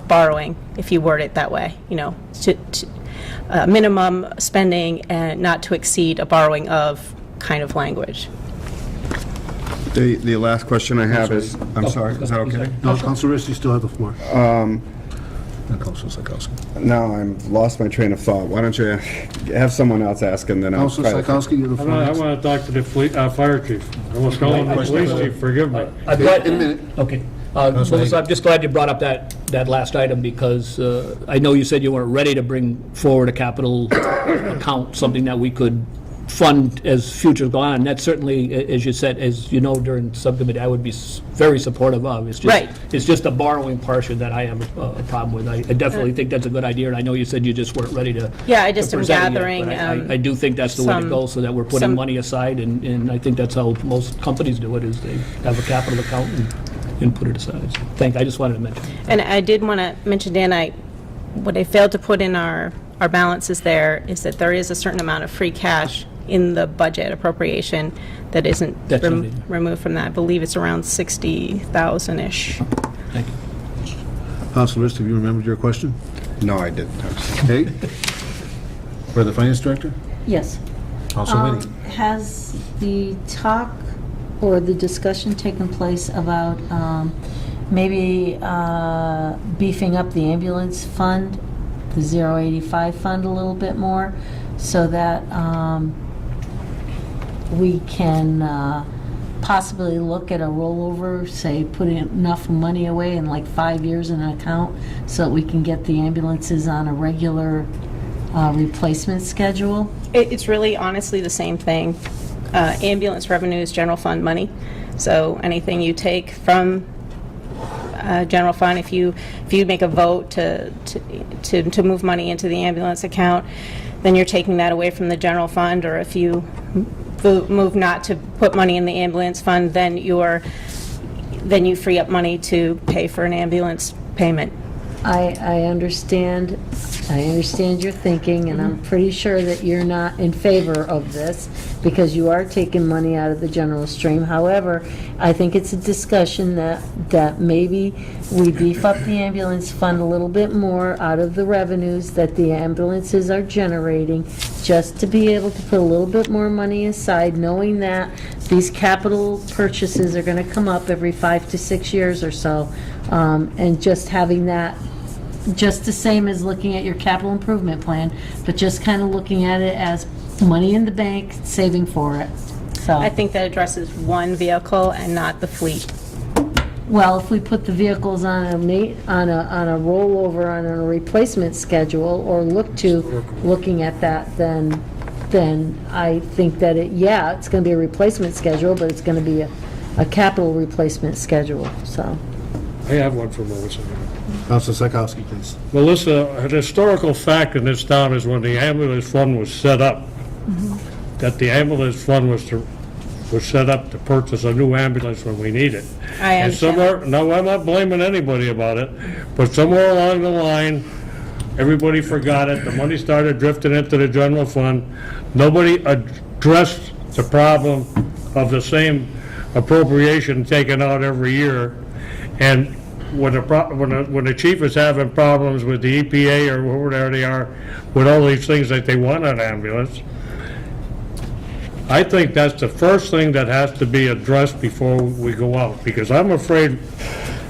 borrowing, if you word it that way, minimum spending and not to exceed a borrowing of kind of language. The last question I have is, I'm sorry, is that okay? No, Councilor Riss, you still have the floor. And Councilor Psychowski. No, I've lost my train of thought. Why don't you have someone else ask, and then I'll Councilor try to... Psychowski, you have the floor. I next. want to talk to the fire chief. I was calling the police chief, forgive me. I'm glad, In a minute. okay. Melissa, I'm just glad you brought up that last item, because I know you said you weren't ready to bring forward a capital account, something that we could fund as futures go on. That's certainly, as you said, as you know, during subcommittee, I would be very supportive of. It's just, Right. It's just the borrowing portion that I have a problem with. I definitely think that's a good idea, and I know you said you just weren't ready to. Yeah, I just to am present it yet, gathering, but I do think that's the way to some- go, so that we're putting some- money aside, and I think that's how most companies do it, is they have a capital account and put it aside. So, I just wanted to mention. And I did want to mention, Dan, what I failed to put in our balances there is that there is a certain amount of free cash in the budget appropriation that isn't That's something. removed from that. I believe it's around 60,000-ish. Thank you. Councilor Riss, have you remembered your question? No, I didn't. Okay. For the Finance Director? Yes. Councilor Whitty. Has the talk or the discussion taken place about maybe beefing up the ambulance fund, the 085 fund a little bit more, so that we can possibly look at a rollover, say putting enough money away in like 5 years in an account so that we can get the ambulances on a regular replacement schedule? It's really honestly the same thing. Ambulance revenue is general fund money, so anything you take from general fund, if you make a vote to move money into the ambulance account, then you're taking that away from the general fund, or if you move not to put money in the ambulance fund, then you free up money to pay for an ambulance payment. I understand your thinking, and I'm pretty sure that you're not in favor of this, because you are taking money out of the general stream. However, I think it's a discussion that maybe we beef up the ambulance fund a little bit more out of the revenues that the ambulances are generating, just to be able to put a little bit more money aside, knowing that these capital purchases are going to come up every 5 to 6 years or so, and just having that, just the same as looking at your capital improvement plan, but just kind of looking at it as money in the bank, saving for it. So, I think that addresses one vehicle and not the fleet. well, if we put the vehicles on a rollover, on a replacement schedule, or looking at that, then I think that it's going to be a replacement schedule, but it's going to be a capital replacement schedule, so. I have one for Melissa. Councilor Psychowski, please. Melissa, an historical fact in this town is when the ambulance fund was set up, that the ambulance fund was set up to purchase a new ambulance when we need it. I And understand. now, I'm not blaming anybody about it, but somewhere along the line, everybody forgot it, the money started drifting into the general fund. Nobody addressed the problem of the same appropriation taken out every year. And when the chief is having problems with the EPA or whoever they are, with all these things that they want on an ambulance, I think that's the first thing that has to be addressed before we go out, because I'm afraid,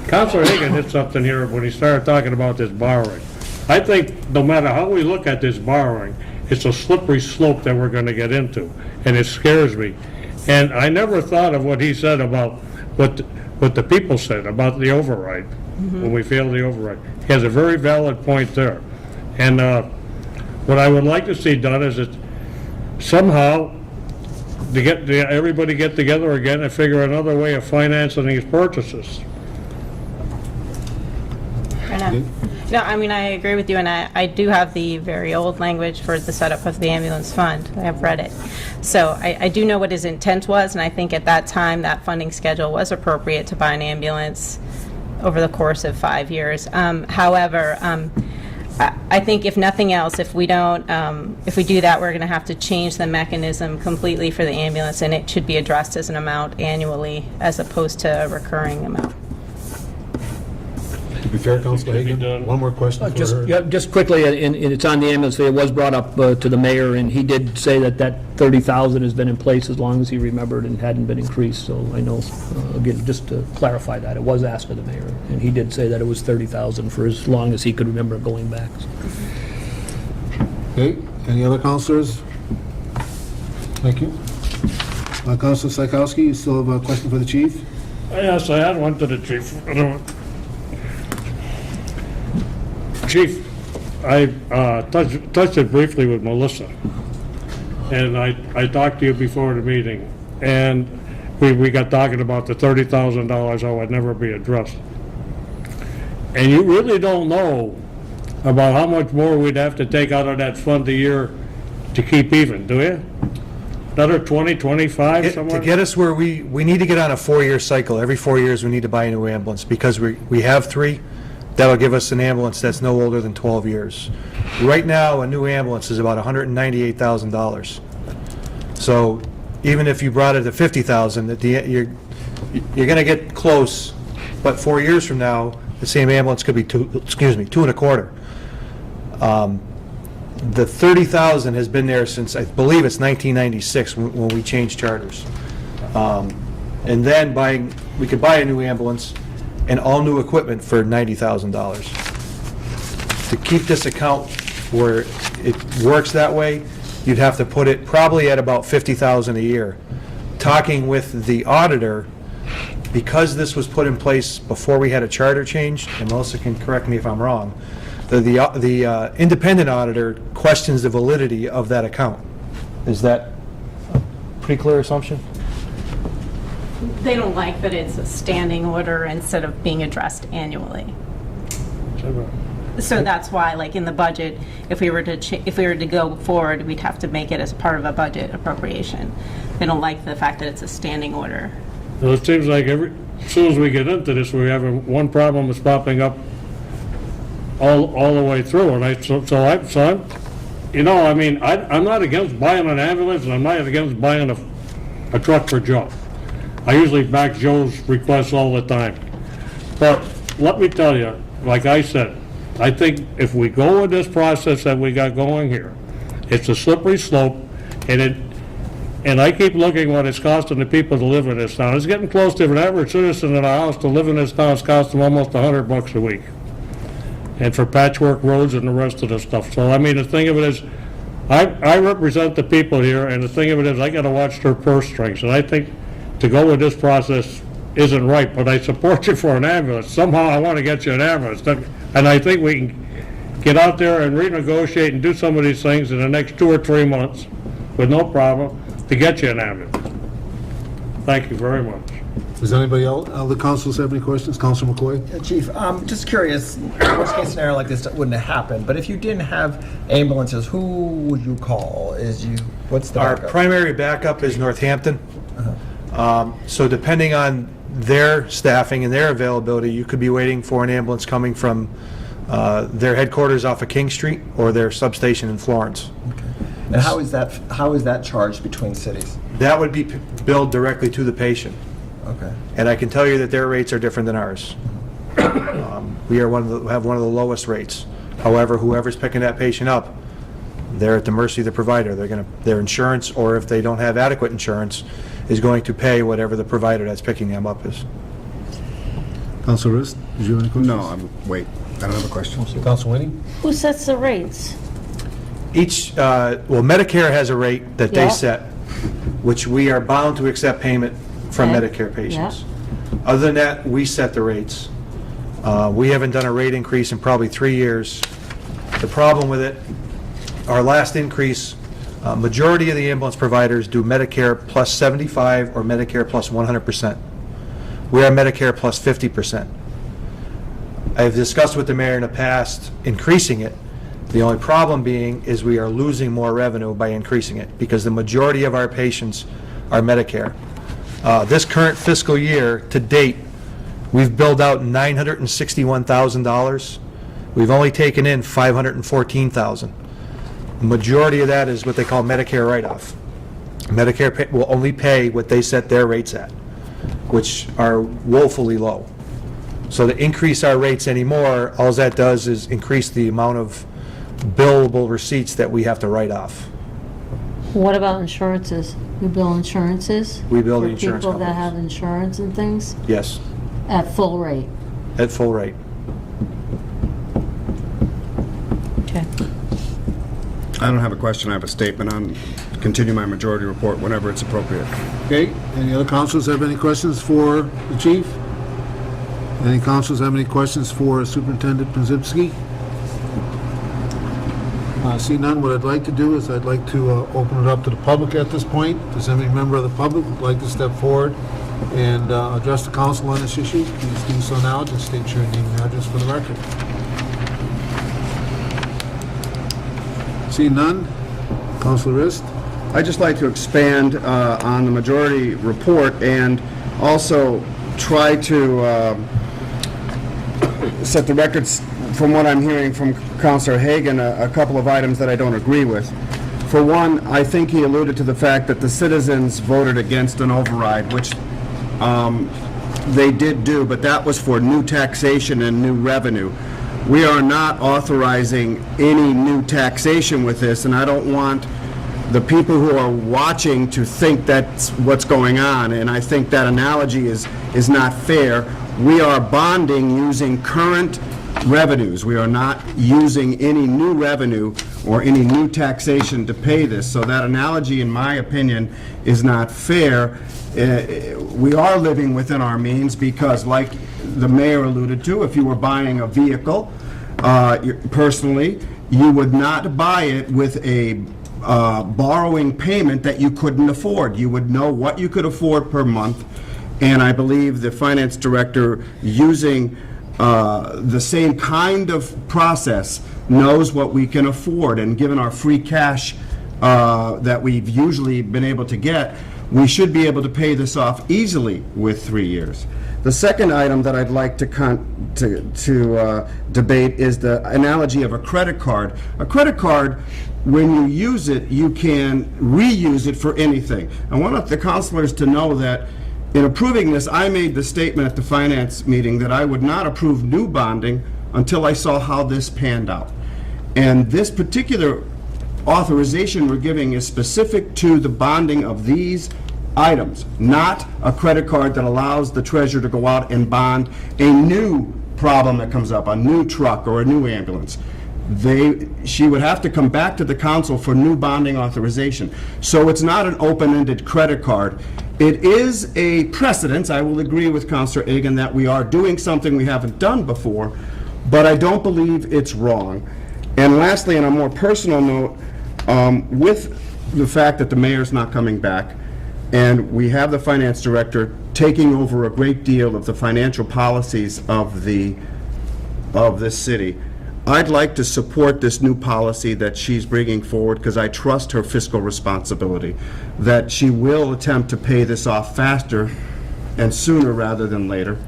Councilor Hagan hit something here when he started talking about this borrowing. I think no matter how we look at this borrowing, it's a slippery slope that we're gonna get into, and it scares me. And I never thought of what he said about what the people said about the override, when we failed the override. He has a very valid point there. And what I would like to see done is that somehow everybody get together again and figure another way of financing these purchases. No, I mean, I agree with you, and I do have the very old language for the setup of the ambulance fund. I have read it. So I do know what his intent was, and I think at that time, that funding schedule was appropriate to buy an ambulance over the course of 5 years. However, I think if nothing else, if we don't, if we do that, we're going to have to change the mechanism completely for the ambulance, and it should be addressed as an amount annually as opposed to a recurring amount. To be fair, Councilor Can be Hagan, done. one more question for Just, her. yeah, just quickly, and it's on the ambulance, it was brought up to the mayor, and he did say that that 30,000 has been in place as long as he remembered and hadn't been increased, so I know, again, just to clarify that, it was asked of the mayor, and he did say that it was 30,000 for as long as he could remember going back. Okay, any other councilors? Thank you. Councilor Psychowski, you still have a question for the chief? Yes, I had one to the chief. Chief, I touched it briefly with Melissa, and I talked to you before the meeting, and we got talking about the $30,000 that would never be addressed. And you really don't know about how much more we'd have to take out of that fund a year to keep even, do you? Another 20, 25 To somewhere? get us where we need to get on a 4-year cycle. Every 4 years, we need to buy a new ambulance, because we have 3. That'll give us an ambulance that's no older than 12 years. Right now, a new ambulance is about $198,000. So even if you brought it to $50,000, you're going to get close, but 4 years from now, the same ambulance could be $2.25. The $30,000 has been there since, I believe it's 1996, when we changed charters. And then we could buy a new ambulance and all new equipment for $90,000. To keep this account where it works that way, you'd have to put it probably at about $50,000 a year. Talking with the auditor, because this was put in place before we had a charter change, and Melissa can correct me if I'm wrong, the independent auditor questions the validity of that account. Is that a pretty clear assumption? They don't like that it's a standing order instead of being addressed annually. So that's why, like in the budget, if we were to go forward, we'd have to make it as part of a budget appropriation. They don't like the fact that it's a standing order. Well, it seems like as soon as we get into this, we have one problem that's popping up all the way through, and I'm, you know, I mean, I'm not against buying an ambulance, and I'm not against buying a truck for Joe. I usually back Joe's requests all the time. But let me tell you, like I said, I think if we go with this process that we got going here, it's a slippery slope, and I keep looking what it's costing the people to live in this town. It's getting close to an average citizen in a house to live in this town. It's costing them almost $100 a week. And for patchwork roads and the rest of the stuff. So, I mean, the thing of it is, I represent the people here, and the thing of it is, I gotta watch their purse strings. And I think to go with this process isn't right, but I support you for an ambulance. Somehow I want to get you an ambulance. And I think we can get out there and renegotiate and do some of these things in the next 2 or 3 months with no problem to get you an ambulance. Thank you very much. Does anybody else, other councilors have any questions? Councilor McCoy? Chief, just curious, worst case scenario like this wouldn't have happened, but if you didn't have ambulances, who would you call? What's the Our backup? primary backup is Northampton. So depending on their staffing and their availability, you could be waiting for an ambulance coming from their headquarters off of King Street or their substation in Florence. And how is that charged between cities? That would be billed directly to the patient. Okay. And I can tell you that their rates are different than ours. We are have one of the lowest rates. However, whoever's picking that patient up, they're at the mercy of the provider. Their insurance, or if they don't have adequate insurance, is going to pay whatever the provider that's picking them up is. Councilor Rist, did you have any questions? No, I don't have a question. Councilor Winnie? Who sets the rates? Medicare has a rate that they Yeah. set, which we are bound to accept payment from Okay. Medicare patients. Other than that, we set the rates. We haven't done a rate increase in probably 3 years. The problem with it, our last increase, majority of the ambulance providers do Medicare plus 75 or Medicare plus 100%. We are Medicare plus 50%. I've discussed with the mayor in the past increasing it. The only problem being is we are losing more revenue by increasing it because the majority of our patients are Medicare. This current fiscal year to date, we've billed out $961,000 We've only taken in $514,000. The majority of that is what they call Medicare write-off. Medicare will only pay what they set their rates at, which are woefully low. So to increase our rates anymore, all that does is increase the amount of billable receipts that we have to write off. What about insurances? You bill insurances? We bill the insurance For people that companies. have insurance and things Yes, at full rate? at full rate. Okay. I don't have a question, I have a statement on, continue my majority report whenever it's appropriate. Okay, any other councilors have any questions for the chief? Any councilors have any questions for Superintendent Pazimski? See none, what I'd like to do is I'd like to open it up to the public at this point. Does any member of the public would like to step forward and address the council on this issue? Please do so now, just state your name and address for the record. See none? Councilor Rist? I'd just like to expand on the majority report and also try to set the records from what I'm hearing from Councilor Hagan, a couple of items that I don't agree with. For one, I think he alluded to the fact that the citizens voted against an override, which they did do, but that was for new taxation and new revenue. We are not authorizing any new taxation with this, and I don't want the people who are watching to think that's what's going on, and I think that analogy is not fair. We are bonding using current revenues. We are not using any new revenue or any new taxation to pay this, so that analogy, in my opinion, is not fair. We are living within our means because, like the mayor alluded to, if you were buying a vehicle, personally, you would not buy it with a borrowing payment that you couldn't afford. You would know what you could afford per month, and I believe the finance director, using the same kind of process, knows what we can afford, and given our free cash that we've usually been able to get, we should be able to pay this off easily with 3 years. The second item that I'd like to debate is the analogy of a credit card. A credit card, when you use it, you can reuse it for anything. I want the councilors to know that in approving this, I made the statement at the finance meeting that I would not approve new bonding until I saw how this panned out. And this particular authorization we're giving is specific to the bonding of these items, not a credit card that allows the treasurer to go out and bond a new problem that comes up, a new truck or a new ambulance. She would have to come back to the council for new bonding authorization. So it's not an open-ended credit card. It is a precedent, I will agree with Councilor Egan, that we are doing something we haven't done before, but I don't believe it's wrong. And lastly, on a more personal note, with the fact that the mayor's not coming back, and we have the finance director taking over a great deal of the financial policies of this city, I'd like to support this new policy that she's bringing forward because I trust her fiscal responsibility, that she will attempt to pay this off faster and sooner rather than later,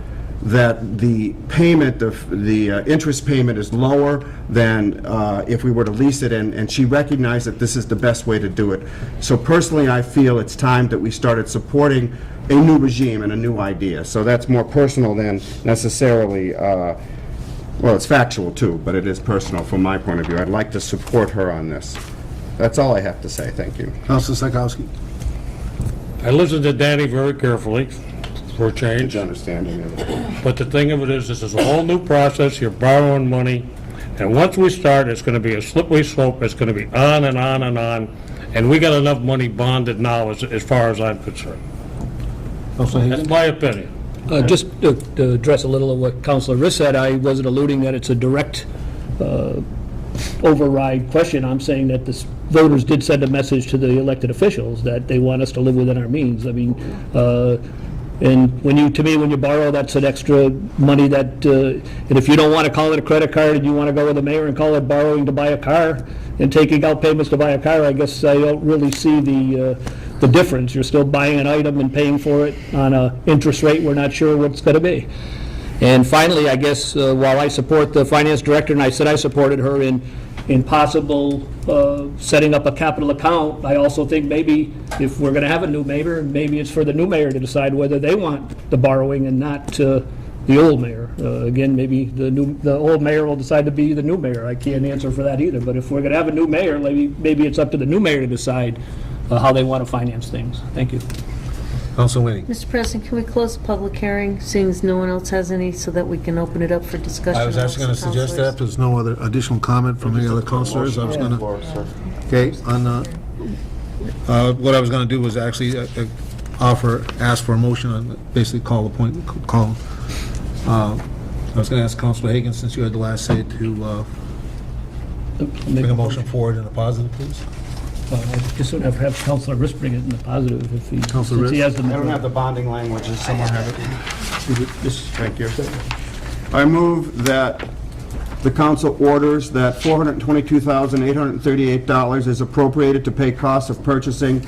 that the payment, the interest payment is lower than if we were to lease it, and she recognized that this is the best way to do it. So personally, I feel it's time that we started supporting a new regime and a new idea. So that's more personal than necessarily, well, it's factual too, but it is personal from my point of view. I'd like to support her on this. That's all I have to say. Thank you. Councilor Psychowski? I listened to Danny very carefully for a change. Good understanding of it. But the thing of it is, this is a whole new process, you're borrowing money, and once we start, it's gonna be a slippery slope, it's gonna be on and on and on, and we got enough money bonded now, as far as I'm concerned. Councilor Hagan? That's my opinion. Just to address a little of what Councilor Riss said, I wasn't alluding that it's a direct override question. I'm saying that the voters did send a message to the elected officials that they want us to live within our means. I mean, and when you borrow, that's an extra money that, and if you don't want to call it a credit card and you want to go with the mayor and call it borrowing to buy a car and taking out payments to buy a car, I guess I don't really see the difference. You're still buying an item and paying for it on an interest rate we're not sure what it's going to be. And finally, I guess, while I support the finance director, and I said I supported her in possible setting up a capital account, I also think maybe if we're going to have a new mayor, maybe it's for the new mayor to decide whether they want the borrowing and not the old mayor. Again, maybe the old mayor will decide to be the new mayor. I can't answer for that either. But if we're going to have a new mayor, maybe it's up to the new mayor to decide how they want to finance things. Thank you. Council Winnie. Mr. President, can we close the public hearing, seeing as no one else has any, so that we can open it up for discussion? I was actually going to suggest that. If there's no other additional comment from any other councilors, I was going to... Okay, what I was going to do was actually ask for a motion on, basically call. I was going to ask Councilor Hagan, since you had the last say, to bring a motion forward in a positive, please. I guess we'd have Councilor Riss bring it in the positive if he... Councilor since he has the I don't have the bonding language, does someone have it? Thank you. I move that the council orders that $422,838 is appropriated to pay costs of purchasing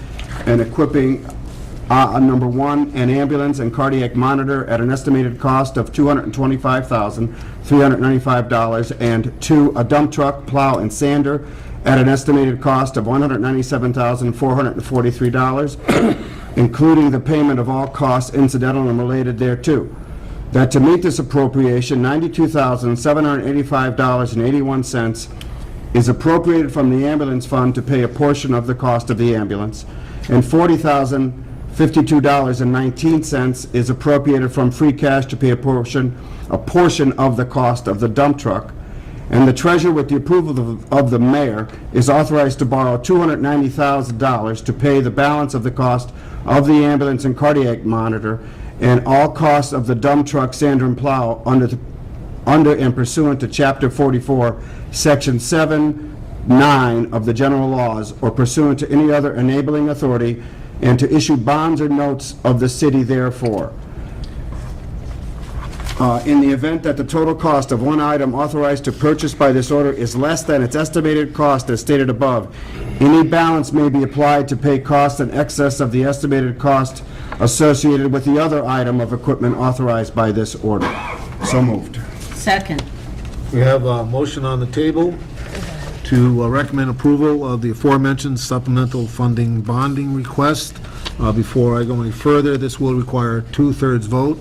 and equipping, number one, an ambulance and cardiac monitor at an estimated cost of $225,395, and two, a dump truck, plow, and sander at an estimated cost of $197,443, including the payment of all costs incidental and related thereto. That to meet this appropriation, $92,785.81 is appropriated from the ambulance fund to pay a portion of the cost of the ambulance, and $40,052.19 is appropriated from free cash to pay a portion of the cost of the dump truck. And the treasurer, with the approval of the mayor, is authorized to borrow $290,000 to pay the balance of the cost of the ambulance and cardiac monitor and all costs of the dump truck, sander, and plow under and pursuant to Chapter 44, Section 7(9) of the general laws, or pursuant to any other enabling authority, and to issue bonds or notes of the city therefore. In the event that the total cost of one item authorized to purchase by this order is less than its estimated cost as stated above, any balance may be applied to pay costs in excess of the estimated cost associated with the other item of equipment authorized by this order. So moved. Second. We have a motion on the table to recommend approval of the aforementioned supplemental funding bonding request. Before I go any further, this will require a two-thirds vote,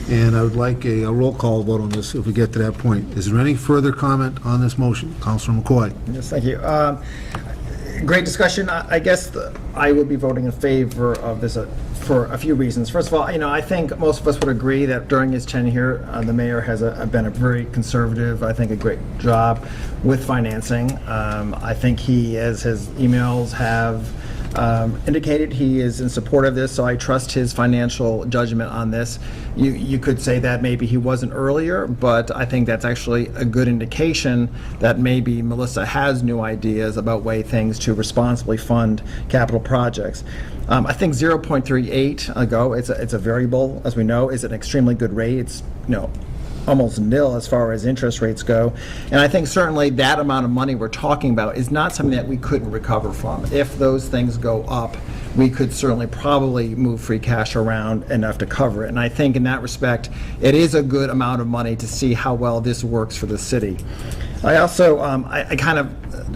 and I would like a roll call vote on this if we get to that point. Is there any further comment on this motion? Councilor McCoy. Yes, thank you. Great discussion. I guess I would be voting in favor of this for a few reasons. First of all, I think most of us would agree that during his tenure here, the mayor has been a very conservative, I think a great job with financing. I think he, as his emails have indicated, he is in support of this, so I trust his financial judgment on this. You could say that maybe he wasn't earlier, but I think that's actually a good indication that maybe Melissa has new ideas about things to responsibly fund capital projects. I think 0.38 it's a variable, as we know, is an extremely good rate. It's almost nil as far as interest rates go. And I think certainly that amount of money we're talking about is not something that we couldn't recover from. If those things go up, we could certainly probably move free cash around enough to cover it. And I think in that respect, it is a good amount of money to see how well this works for the city. I also, I kind of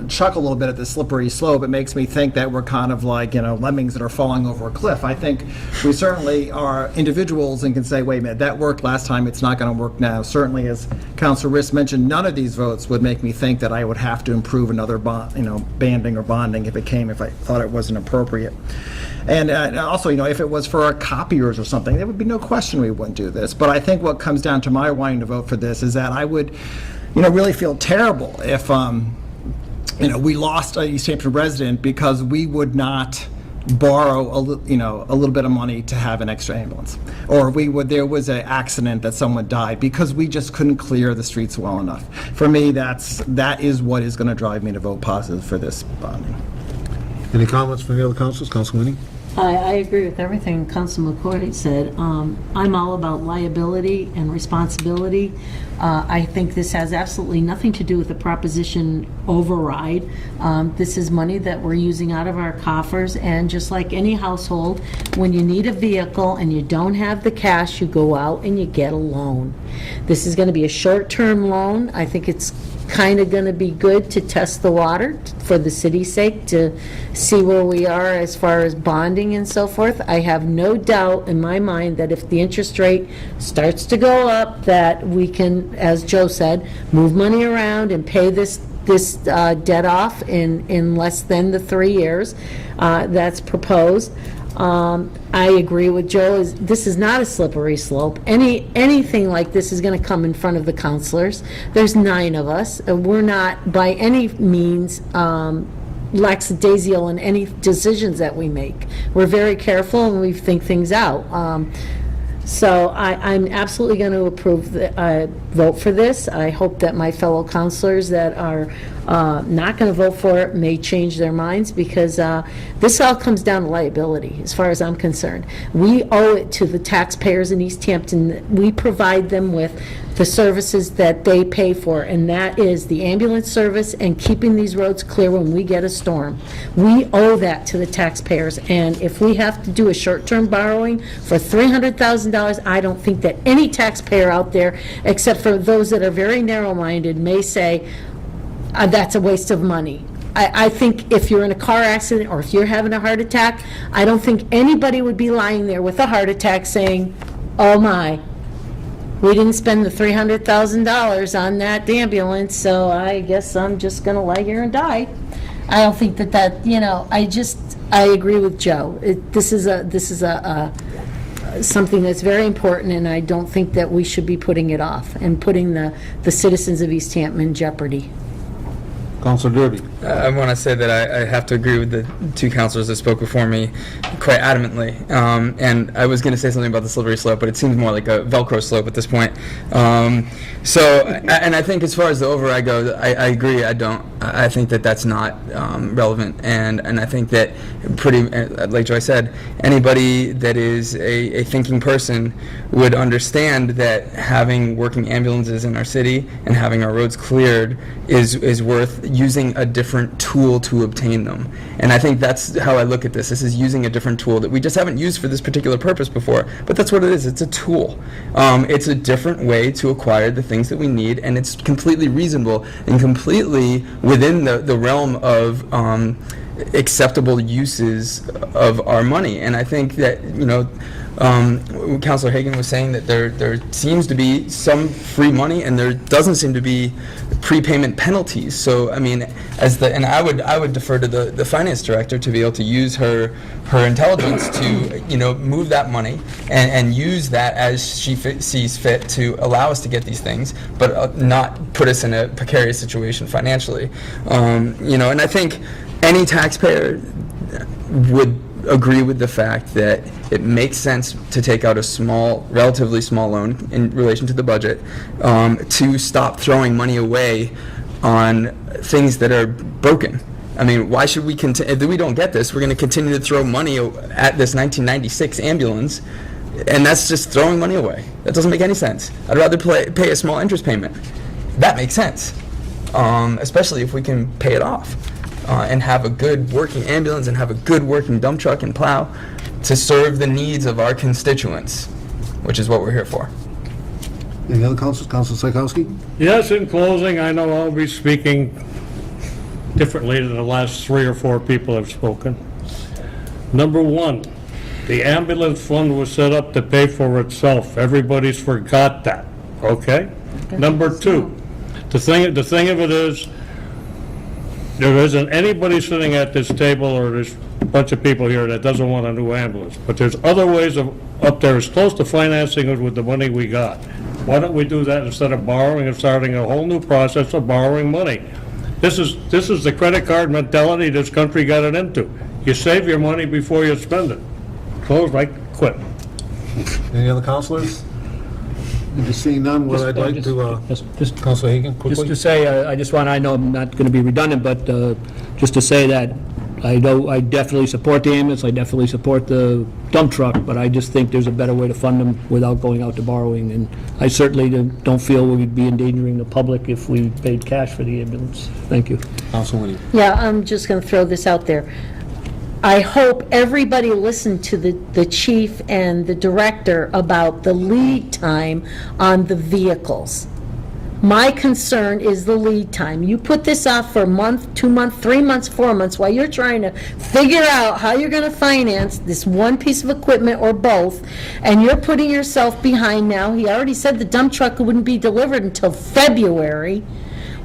chuckle a little bit at the slippery slope. It makes me think that we're kind of like, lemmings that are falling over a cliff. I think we certainly are individuals and can say, wait a minute, that worked last time, it's not going to work now. Certainly, as Councilor Riss mentioned, none of these votes would make me think that I would have to improve another banding or bonding if I thought it wasn't appropriate. And also, if it was for our copiers or something, there would be no question we wouldn't do this. But I think what comes down to my wanting to vote for this is that I would really feel terrible if we lost a Easthampton resident because we would not borrow a little bit of money to have an extra ambulance, or there was an accident that someone died because we just couldn't clear the streets well enough. For me, that is what is going to drive me to vote positive for this bonding. Any comments from the other councilors? Councilor Winnie? I agree with everything Council McCoy said. I'm all about liability and responsibility. I think this has absolutely nothing to do with the proposition override. This is money that we're using out of our coffers, and just like any household, when you need a vehicle and you don't have the cash, you go out and you get a loan. This is going to be a short-term loan. I think it's kind of going to be good to test the water for the city's sake, to see where we are as far as bonding and so forth. I have no doubt in my mind that if the interest rate starts to go up, that we can, as Joe said, move money around and pay this debt off in less than the 3 years that's proposed. I agree with Joe. This is not a slippery slope. Anything like this is going to come in front of the counselors. There's 9 of us. We're not by any means lackadaisical in any decisions that we make. We're very careful and we think things out. So I'm absolutely going to vote for this. I hope that my fellow counselors that are not going to vote for it may change their minds, because this all comes down to liability, as far as I'm concerned. We owe it to the taxpayers in Easthampton. We provide them with the services that they pay for, and that is the ambulance service and keeping these roads clear when we get a storm. We owe that to the taxpayers, and if we have to do a short-term borrowing for $300,000, I don't think that any taxpayer out there, except for those that are very narrow-minded, may say, that's a waste of money. I think if you're in a car accident or if you're having a heart attack, I don't think anybody would be lying there with a heart attack saying, oh my, we didn't spend the $300,000 on that ambulance, so I guess I'm just going to lie here and die. I don't think that, I agree with Joe. This is something that's very important, and I don't think that we should be putting it off and putting the citizens of Easthampton in jeopardy. Councilor Derby. I want to say that I have to agree with the 2 councilors that spoke before me quite adamantly. And I was going to say something about the slippery slope, but it seems more like a Velcro slope at this point. And I think as far as the override goes, I agree. I think that that's not relevant. And I think that like Joy said, anybody that is a thinking person would understand that having working ambulances in our city and having our roads cleared is worth using a different tool to obtain them. And I think that's how I look at this. This is using a different tool that we just haven't used for this particular purpose before, but that's what it is. It's a tool. It's a different way to acquire the things that we need, and it's completely reasonable and completely within the realm of acceptable uses of our money. And I think that, Councilor Hagan was saying that there seems to be some free money and there doesn't seem to be prepayment penalties. So, I mean, and I would defer to the finance director to be able to use her intelligence to, move that money and use that as she sees fit to allow us to get these things, but not put us in a precarious situation financially. And I think any taxpayer would agree with the fact that it makes sense to take out a relatively small loan in relation to the budget, to stop throwing money away on things that are broken. I mean, why should we continue? If we don't get this, we're going to continue to throw money at this 1996 ambulance, and that's just throwing money away. That doesn't make any sense. I'd rather pay a small interest payment. That makes sense, especially if we can pay it off. And have a good working ambulance and have a good working dump truck and plow to serve the needs of our constituents, which is what we're here for. Any other councilors? Councilor Psychowski? Yes, in closing, I know I'll be speaking differently than the last 3 or 4 people have spoken. Number 1, the ambulance fund was set up to pay for itself. Everybody's forgot that, okay? Number 2, the thing of it is, there isn't anybody sitting at this table or there's a bunch of people here that doesn't want a new ambulance. But there's other ways of up there as close to financing it with the money we got. Why don't we do that instead of borrowing and starting a whole new process of borrowing money? This is the credit card mentality this country got it into. You save your money before you spend it. Close, right, quit. Any other councilors? Just seeing none, what I'd like to, Councilor Hagan, quickly. Just to say, I know I'm not going to be redundant, but just to say that I definitely support the ambulance, I definitely support the dump truck, but I just think there's a better way to fund them without going out to borrowing, and I certainly don't feel we'd be endangering the public if we paid cash for the ambulance. Thank you. Council Winnie. Yeah, I'm just going to throw this out there. I hope everybody listened to the chief and the director about the lead time on the vehicles. My concern is the lead time. You put this off for a month, 2 months, 3 months, 4 months, while you're trying to figure out how you're going to finance this one piece of equipment or both, and you're putting yourself behind now. He already said the dump truck wouldn't be delivered until February.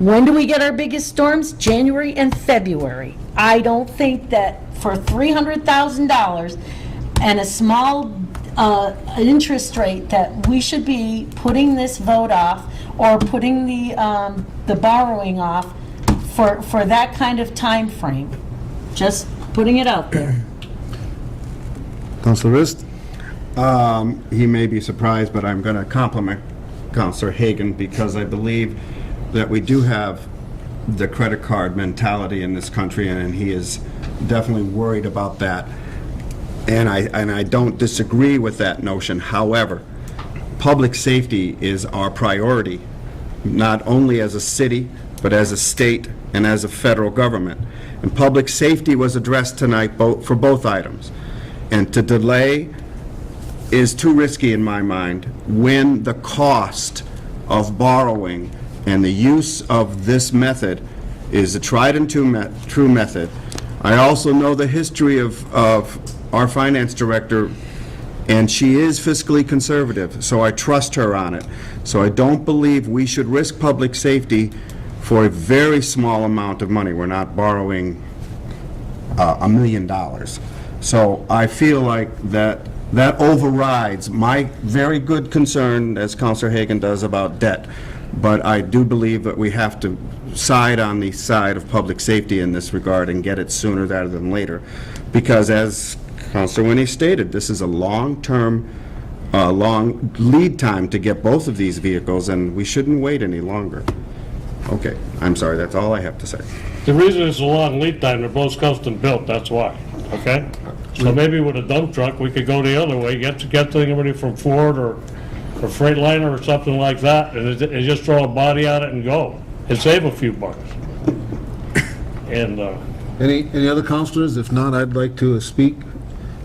When do we get our biggest storms? January and February. I don't think that for $300,000 and a small interest rate that we should be putting this vote off or putting the borrowing off for that kind of time frame. Just putting it out there. Councilor Rist? He may be surprised, but I'm going to compliment Councilor Hagan because I believe that we do have the credit card mentality in this country, and he is definitely worried about that. And I don't disagree with that notion. However, public safety is our priority, not only as a city, but as a state and as a federal government. And public safety was addressed tonight for both items. And to delay is too risky in my mind when the cost of borrowing and the use of this method is a tried and true method. I also know the history of our finance director, and she is fiscally conservative, so I trust her on it. So I don't believe we should risk public safety for a very small amount of money. We're not borrowing $1 million. So I feel like that overrides my very good concern, as Councilor Hagan does, about debt. But I do believe that we have to side on the side of public safety in this regard and get it sooner rather than later. Because as Councilor Winnie stated, this is a long-term, long lead time to get both of these vehicles, and we shouldn't wait any longer. Okay, I'm sorry, that's all I have to say. The reason it's a long lead time, they're both custom built, that's why, okay? So maybe with a dump truck, we could go the other way, get somebody from Ford or Freightliner or something like that, and just throw a body on it and go, and save a few bucks. And, Any other councilors? If not, I'd like to speak.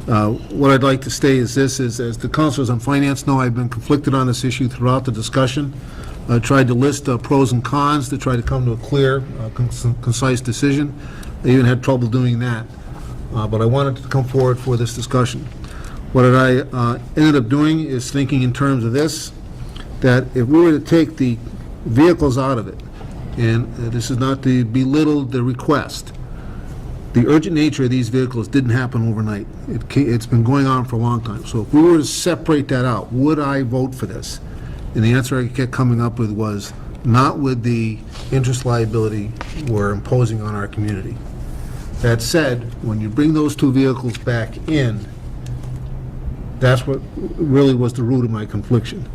What I'd like to say is this, is as the councilors on finance know, I've been conflicted on this issue throughout the discussion. I tried to list pros and cons to try to come to a clear, concise decision. I even had trouble doing that, but I wanted to come forward for this discussion. What I ended up doing is thinking in terms of this, that if we were to take the vehicles out of it, and this is not to belittle the request, the urgent nature of these vehicles didn't happen overnight. It's been going on for a long time. So if we were to separate that out, would I vote for this? And the answer I kept coming up with was not with the interest liability we're imposing on our community. That said, when you bring those two vehicles back in, that's what really was the root of my confliction.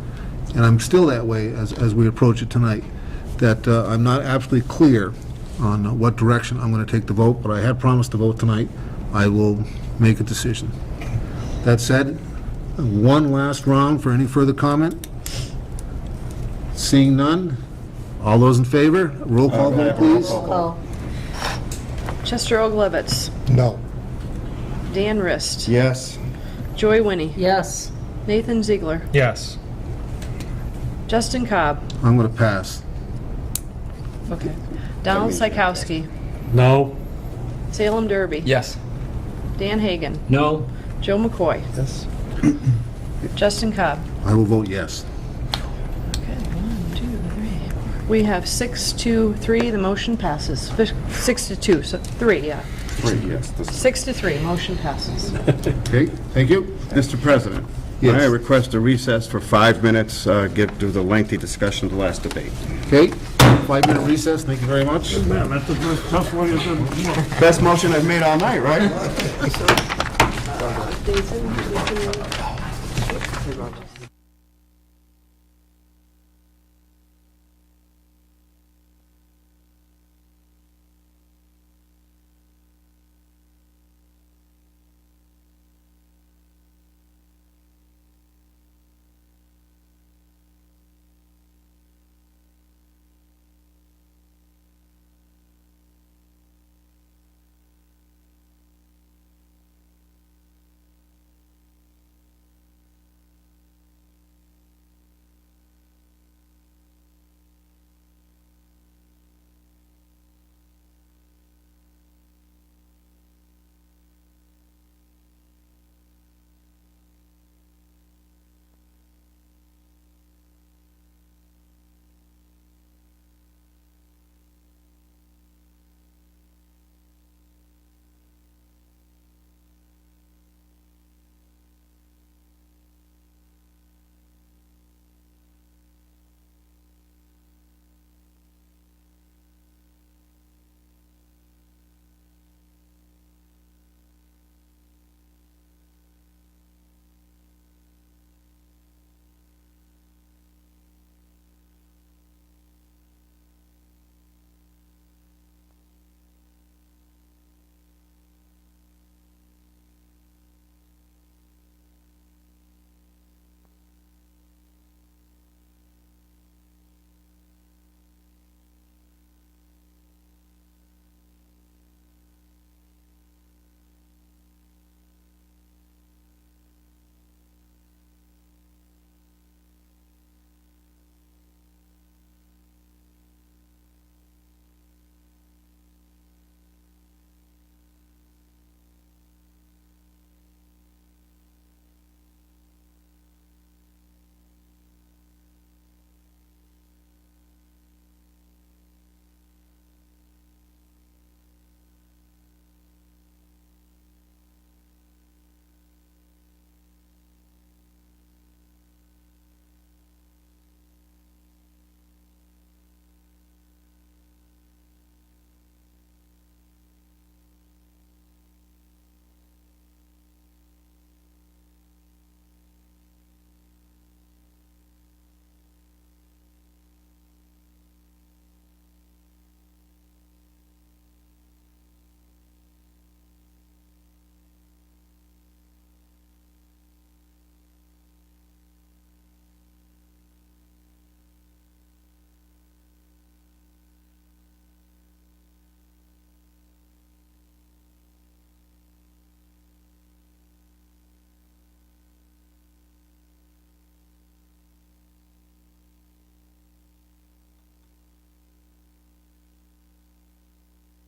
And I'm still that way as we approach it tonight, that I'm not absolutely clear on what direction I'm going to take the vote, but I have promised to vote tonight. I will make a decision. That said, one last round for any further comment. Seeing none, all those in favor, roll call vote, please. Oh, Chester Oglevitz. No. Dan Rist. Yes. Joy Winnie. yes. Nathan Ziegler. Yes. Justin Cobb. I'm going to pass. Okay. Donald Psychowski. no, Salem Derby. Yes. Dan Hagan. No? Joe McCoy. Yes. Justin Cobb. I will vote yes. Okay, 1, 2, 3. We have 6-3, the motion passes. 6-2, so 3, yeah. 3, yes. 6-3, motion passes. Okay, thank you. Mr. President, Yes. may I request a recess for 5 minutes, give to the lengthy discussion of the last debate. Okay, 5-minute recess, thank you very much. man, that's the most tough one you've done. Best motion I've made all night, right?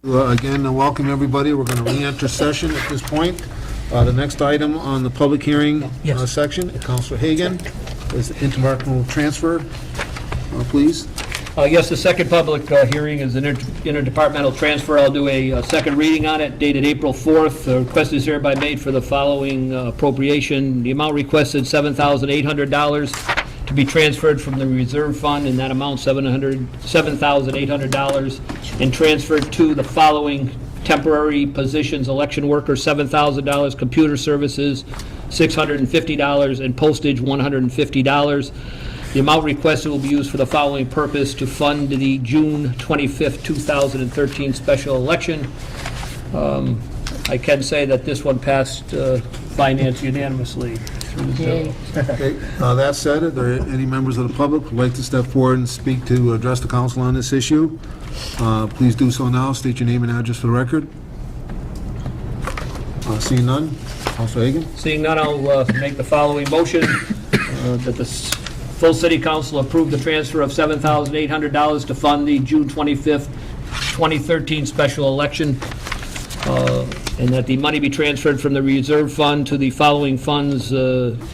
Again, welcome everybody. We're going to re-enter session at this point. The next item on the public hearing Yes. section, Councilor Hagan, is interdepartmental transfer. Please. Yes, the second public hearing is an interdepartmental transfer. I'll do a second reading on it, dated April 4th. The request is hereby made for the following appropriation. The amount requested, $7,800 to be transferred from the reserve fund, and that amount, $7,800, and transferred to the following temporary positions: election worker, $7,000, computer services, $650, and postage, $150. The amount requested will be used for the following purpose: to fund the June 25th, 2013 special election. I can say that this one passed finance unanimously. Okay, that said, are there any members of the public who would like to step forward and speak to address the council on this issue? Please do so now. State your name and address for the record. Seeing none, Councilor Hagan. Seeing none, I'll make the following motion, that the full city council approve the transfer of $7,800 to fund the June 25th, 2013 special election, and that the money be transferred from the reserve fund to the following funds: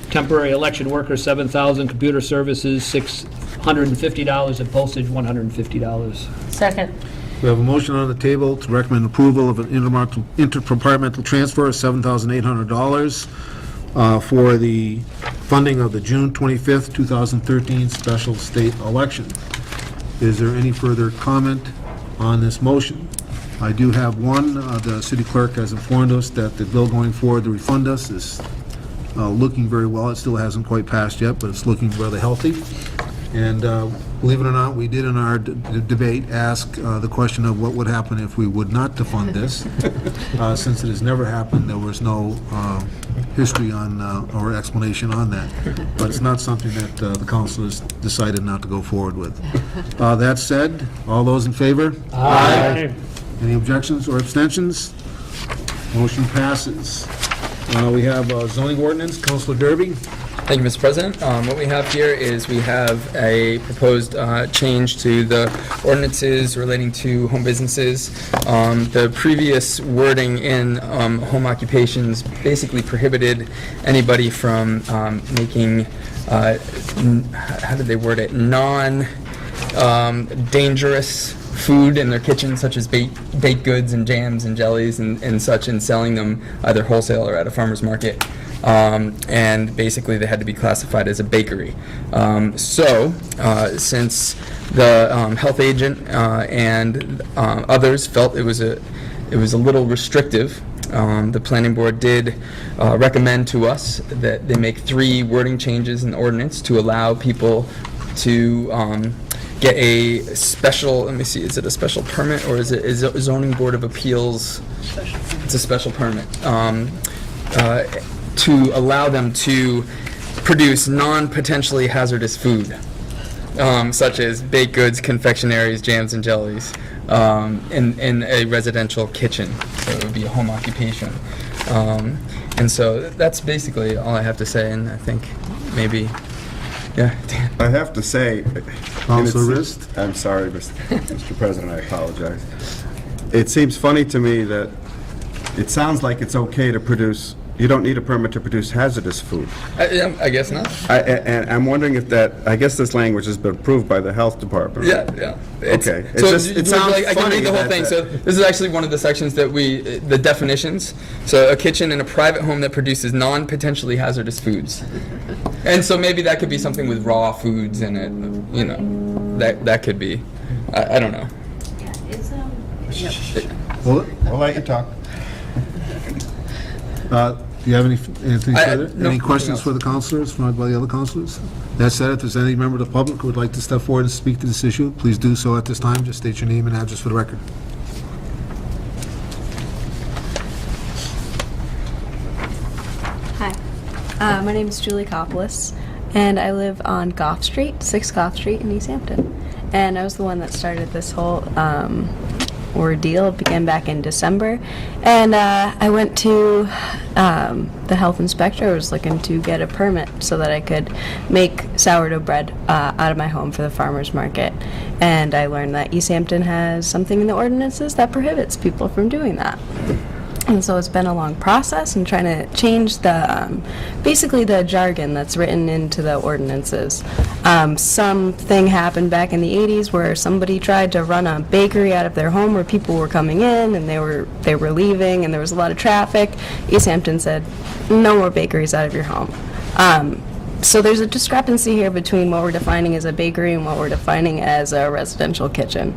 temporary election worker, $7,000, computer services, $650, and postage, $150. Second. We have a motion on the table to recommend approval of an interdepartmental transfer of $7,800 for the funding of the June 25th, 2013 special state election. Is there any further comment on this motion? I do have one. The city clerk has informed us that the bill going forward to refund us is looking very well. It still hasn't quite passed yet, but it's looking rather healthy. And believe it or not, we did in our debate ask the question of what would happen if we would not defund this. Since it has never happened, there was no history on or explanation on that. But it's not something that the council has decided not to go forward with. That said, all those in favor? Aye. Any objections or abstentions? Motion passes. We have zoning ordinance. Councilor Derby. Thank you, Mr. President. What we have here is we have a proposed change to the ordinances relating to home businesses. The previous wording in home occupations basically prohibited anybody from making, how did they word it, non-dangerous food in their kitchen, such as baked goods and jams and jellies and such, and selling them either wholesale or at a farmer's market. And basically they had to be classified as a bakery. Since the health agent and others felt it was a little restrictive, the planning board did recommend to us that they make 3 wording changes in the ordinance to allow people to get a special, let me see, is it a special permit or is it a zoning board of appeals? It's a special permit. To allow them to produce non-potentially hazardous food, such as baked goods, confectionaries, jams, and jellies, in a residential kitchen. So it would be a home occupation. And so that's basically all I have to say, and I think maybe, yeah, Dan. I have to say, Councilor Rist? I'm sorry, Mr. President, I apologize. It seems funny to me that it sounds like it's okay to produce, you don't need a permit to produce hazardous food. I guess not. And I'm wondering if that, I guess this language has been approved by the health department. Yeah. Okay. It's So just, it sounds I can funny read the whole that- thing. So this is actually one of the sections that the definitions. So a kitchen in a private home that produces non-potentially hazardous foods. And so maybe that could be something with raw foods in it, you know, that could be, I don't know. Well, We'll let you talk. do you have anything further? no, Any nothing questions else. for the councilors, from by the other councilors? That said, if there's any member of the public who would like to step forward and speak to this issue, please do so at this time. Just state your name and address for the record. Hi, my name is Julie Coppolis, and I live on Goff Street, 6 Goff Street in Easthampton. And I was the one that started this whole ordeal. It began back in December, and I went to the health inspector. I was looking to get a permit so that I could make sourdough bread out of my home for the farmer's market, and I learned that Easthampton has something in the ordinances that prohibits people from doing that. And so it's been a long process and trying to change the, basically the jargon that's written into the ordinances. Something happened back in the 80s where somebody tried to run a bakery out of their home where people were coming in and they were leaving and there was a lot of traffic. Easthampton said, no more bakeries out of your home. So there's a discrepancy here between what we're defining as a bakery and what we're defining as a residential kitchen.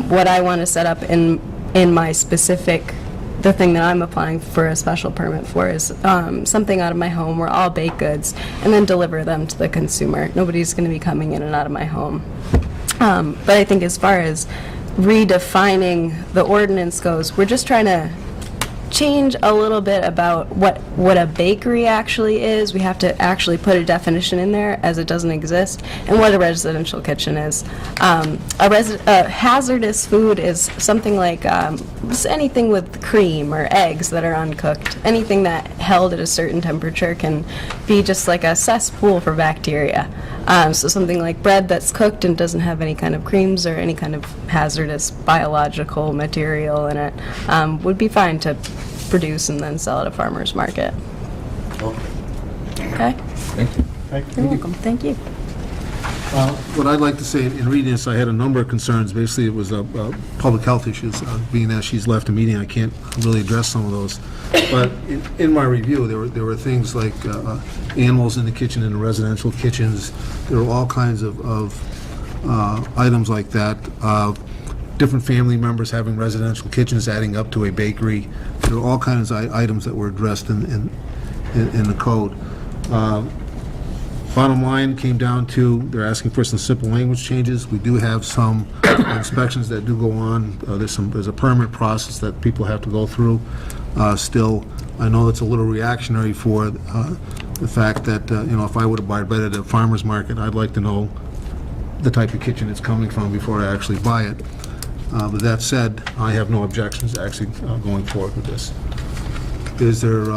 What I want to set up in my specific, the thing that I'm applying for a special permit for is something out of my home where all baked goods and then deliver them to the consumer. Nobody's going to be coming in and out of my home. But I think as far as redefining the ordinance goes, we're just trying to change a little bit about what a bakery actually is. We have to actually put a definition in there as it doesn't exist, and what a residential kitchen is. A hazardous food is something like just anything with cream or eggs that are uncooked. Anything that held at a certain temperature can be just like a cesspool for bacteria. So something like bread that's cooked and doesn't have any kind of creams or any kind of hazardous biological material in it would be fine to produce and then sell at a farmer's market. Okay? Thank you. You're welcome. Thank you. What I'd like to say, in reading this, I had a number of concerns. Basically, it was public health issues. Being that she's left a meeting, I can't really address some of those. But in my review, there were things like animals in the kitchen in the residential kitchens. There were all kinds of items like that. Different family members having residential kitchens adding up to a bakery. There were all kinds of items that were addressed in the code. Bottom line came down to, they're asking for some simple language changes. We do have some inspections that do go on. There's a permit process that people have to go through. Still, I know it's a little reactionary for the fact that, if I were to buy bread at a farmer's market, I'd like to know the type of kitchen it's coming from before I actually buy it. But that said, I have no objections to actually going forward with this. Is there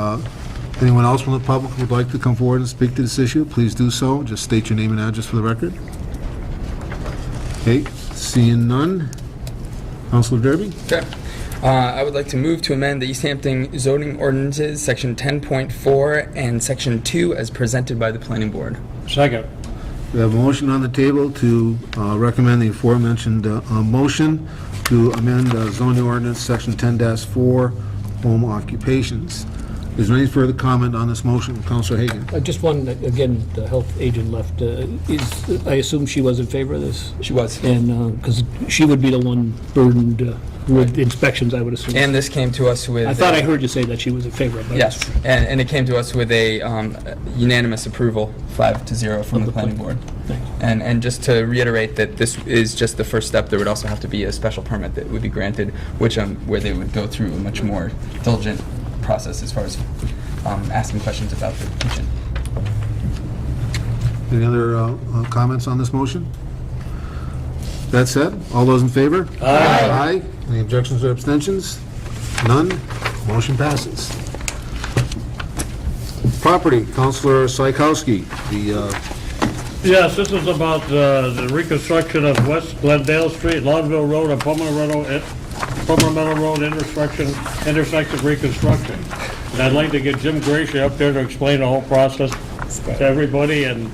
anyone else from the public who would like to come forward and speak to this issue? Please do so. Just state your name and address for the record. Okay, seeing none. Councilor Derby? Okay. I would like to move to amend the Easthampton zoning ordinances, section 10.4 and section 2 as presented by the planning board. Second. We have a motion on the table to recommend the aforementioned motion to amend zoning ordinance section 10-4, home occupations. Is there any further comment on this motion? Councilor Hagan. Just one, again, the health agent left. I assume she was in favor of this? She was. And, because she would be the one burdened with inspections, I would assume. And this came to us with... I thought I heard you say that she was in favor of it. Yes, and it came to us with a unanimous approval, 5-0 from the planning board. And just to reiterate that this is just the first step, there would also have to be a special permit that would be granted, which where they would go through a much more diligent process as far as asking questions about the kitchen. Any other comments on this motion? That said, all those in favor? Aye. Aye. Any objections or abstentions? None. Motion passes. Property, Councilor Psychowski. Yes, this is about the reconstruction of West Glendale Street, Longville Road, and Palmer Meadow Road intersection reconstruction. And I'd like to get Jim Gracia up there to explain the whole process to everybody, and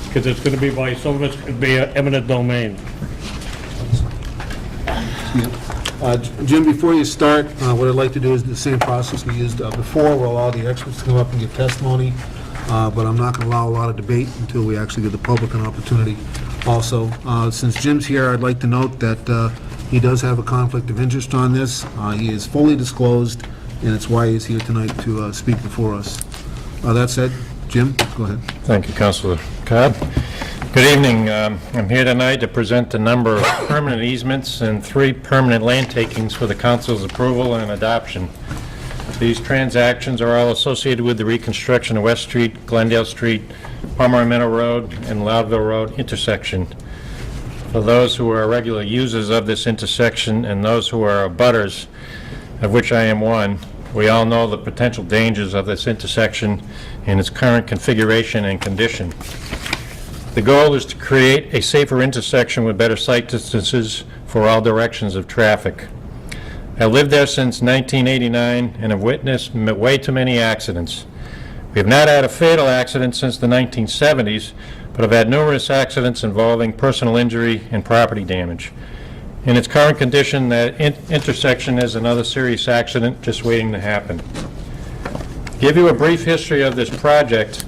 because it's going to be by, some of it's going to be eminent domain. Jim, before you start, what I'd like to do is the same process we used before. We'll allow the experts to come up and give testimony, but I'm not going to allow a lot of debate until we actually give the public an opportunity also. Since Jim's here, I'd like to note that he does have a conflict of interest on this. He is fully disclosed, and it's why he's here tonight to speak before us. That said, Jim, go ahead. Thank you, Councilor Cobb. Good evening. I'm here tonight to present a number of permanent easements and 3 permanent land takings for the council's approval and adoption. These transactions are all associated with the reconstruction of West Street, Glendale Street, Palmer Meadow Road, and Loudville Road intersection. for those who are regular users of this intersection and those who are abutters, of which I am one. We all know the potential dangers of this intersection in its current configuration and condition. The goal is to create a safer intersection with better sight distances for all directions of traffic. I lived there since 1989 and have witnessed way too many accidents. We have not had a fatal accident since the 1970s, but have had numerous accidents involving personal injury and property damage. In its current condition, that intersection is another serious accident just waiting to happen. To give you a brief history of this project,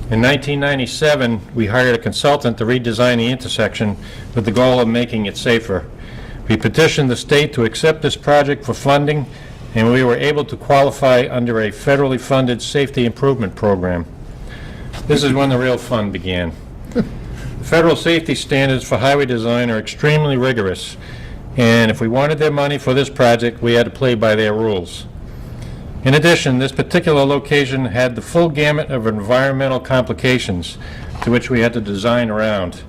in 1997, we hired a consultant to redesign the intersection with the goal of making it safer. We petitioned the state to accept this project for funding, and we were able to qualify under a federally funded safety improvement program. This is when the real fun began. The federal safety standards for highway design are extremely rigorous, and if we wanted their money for this project, we had to play by their rules. In addition, this particular location had the full gamut of environmental complications to which we had to design around.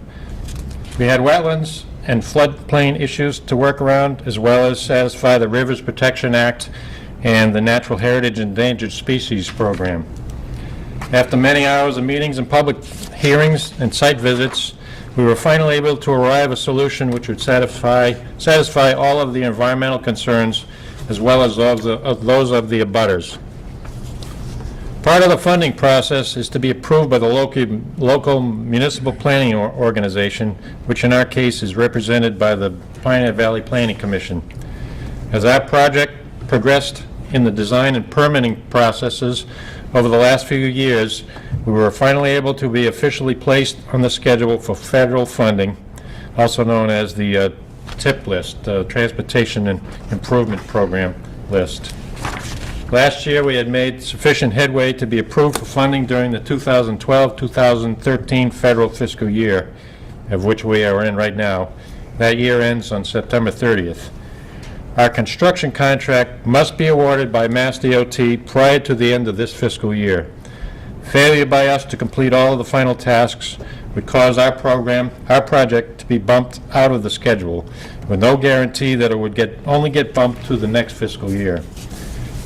We had wetlands and floodplain issues to work around, as well as satisfy the Rivers Protection Act and the Natural Heritage Endangered Species Program. After many hours of meetings and public hearings and site visits, we were finally able to arrive at a solution which would satisfy all of the environmental concerns as well as those of the abutters. Part of the funding process is to be approved by the local municipal planning organization, which in our case is represented by the Pioneer Valley Planning Commission. As our project progressed in the design and permitting processes over the last few years, we were finally able to be officially placed on the schedule for federal funding, also known as the TIP list, Transportation and Improvement Program list. Last year, we had made sufficient headway to be approved for funding during the 2012-2013 federal fiscal year, of which we are in right now. That year ends on September 30th. Our construction contract must be awarded by Mass DOT prior to the end of this fiscal year. Failure by us to complete all of the final tasks would cause our project to be bumped out of the schedule, with no guarantee that it would only get bumped to the next fiscal year.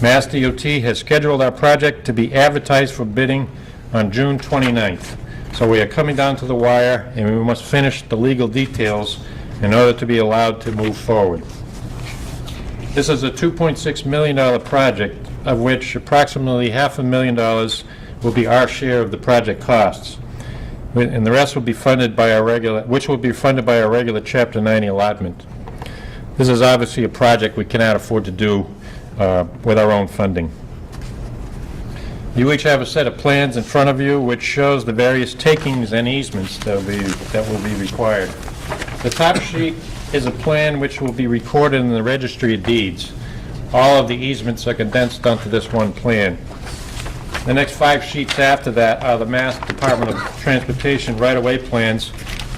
Mass DOT has scheduled our project to be advertised for bidding on June 29th. So we are coming down to the wire, and we must finish the legal details in order to be allowed to move forward. This is a $2.6 million project, of which approximately $500,000 will be our share of the project costs, and the rest will be funded by our regular Chapter 90 allotment. This is obviously a project we cannot afford to do with our own funding. You each have a set of plans in front of you which shows the various takings and easements that will be required. The top sheet is a plan which will be recorded in the Registry of Deeds. All of the easements are condensed onto this one plan. The next 5 sheets after that are the Mass Department of Transportation right-of-way plans,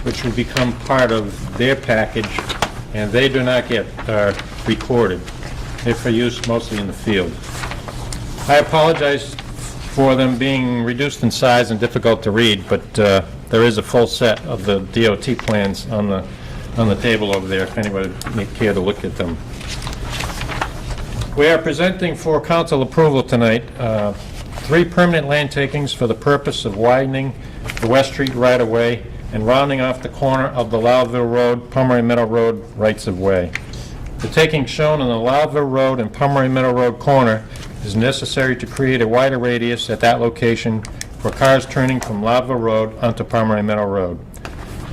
which will become part of their package, and they do not get recorded. They're for use mostly in the field. I apologize for them being reduced in size and difficult to read, but there is a full set of the DOT plans on the table over there if anybody may care to look at them. We are presenting for council approval tonight 3 permanent land takings for the purpose of widening the West Street right-of-way and rounding off the corner of the Loudville Road, Pomeroy Meadow Road rights-of-way. The taking shown on the Loudville Road and Pomeroy Meadow Road corner is necessary to create a wider radius at that location for cars turning from Loudville Road onto Pomeroy Meadow Road.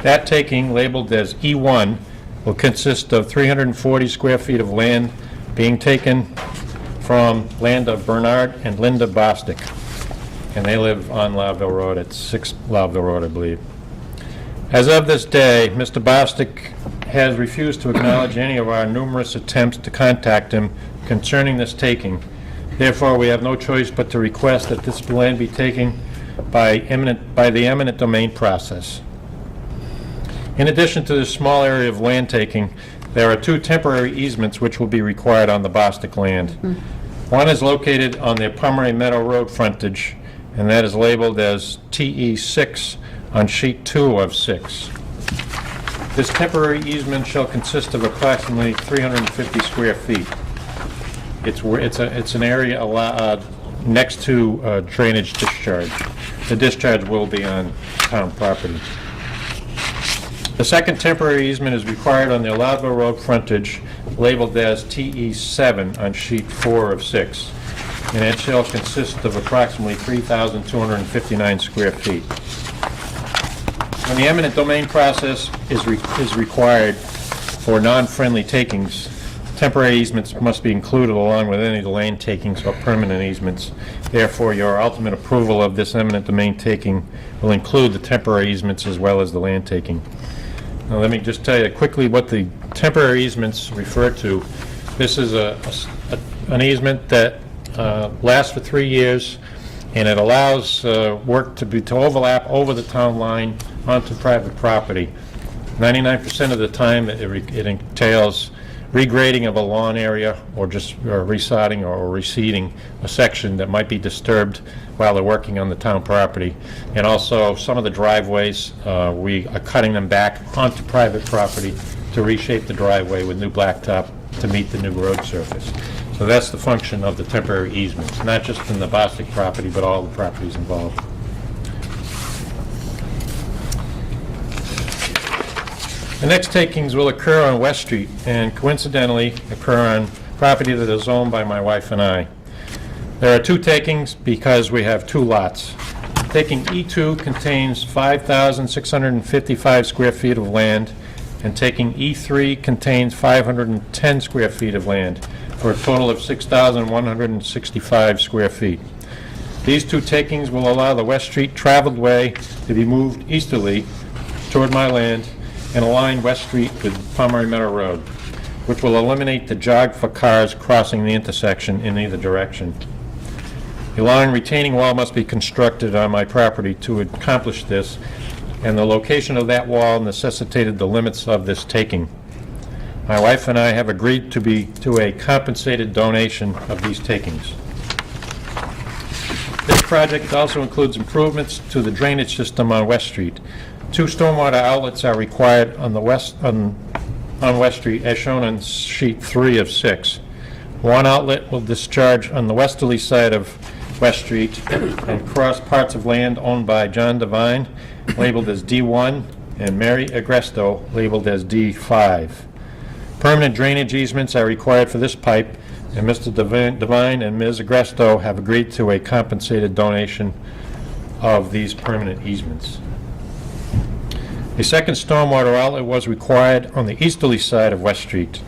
That taking, labeled as E1, will consist of 340 square feet of land being taken from land of Bernard and Linda Bostic, and they live on Loudville Road at 6 Loudville Road, I believe. As of this day, Mr. Bostic has refused to acknowledge any of our numerous attempts to contact him concerning this taking. Therefore, we have no choice but to request that this land be taken by the eminent domain process. In addition to this small area of land taking, there are 2 temporary easements which will be required on the Bostic land. One is located on the Pomeroy Meadow Road frontage, and that is labeled as TE6 on sheet 2 of 6. This temporary easement shall consist of approximately 350 square feet. It's an area next to drainage discharge. The discharge will be on town property. The second temporary easement is required on the allowable road frontage labeled as TE7 on sheet 4 of 6, and it shall consist of approximately 3,259 square feet. When the eminent domain process is required for non-friendly takings, temporary easements must be included along with any of the land takings or permanent easements. Therefore, your ultimate approval of this eminent domain taking will include the temporary easements as well as the land taking. Now, let me just tell you quickly what the temporary easements refer to. This is an easement that lasts for 3 years, and it allows work to overlap over the town line onto private property. 99% of the time, it entails regrading of a lawn area or just resodding or reseeding a section that might be disturbed while they're working on the town property. And also, some of the driveways, we are cutting them back onto private property to reshape the driveway with new blacktop to meet the new road surface. So that's the function of the temporary easements, not just from the Bostic property, but all the properties involved. The next takings will occur on West Street and coincidentally occur on property that is owned by my wife and I. There are 2 takings because we have 2 lots. Taking E2 contains 5,655 square feet of land, and taking E3 contains 510 square feet of land, for a total of 6,165 square feet. These 2 takings will allow the West Street traveled way to be moved easterly toward my land and align West Street with Pomeroy Meadow Road, which will eliminate the jog for cars crossing the intersection in either direction. A long retaining wall must be constructed on my property to accomplish this, and the location of that wall necessitated the limits of this taking. My wife and I have agreed to a compensated donation of these takings. This project also includes improvements to the drainage system on West Street. 2 stormwater outlets are required on West Street, as shown on sheet 3 of 6. One outlet will discharge on the westerly side of West Street and cross parts of land owned by John Devine, labeled as D1, and Mary Agresto, labeled as D5. Permanent drainage easements are required for this pipe, and Mr. Devine and Ms. Agresto have agreed to a compensated donation of these permanent easements. A second stormwater outlet was required on the easterly side of West Street.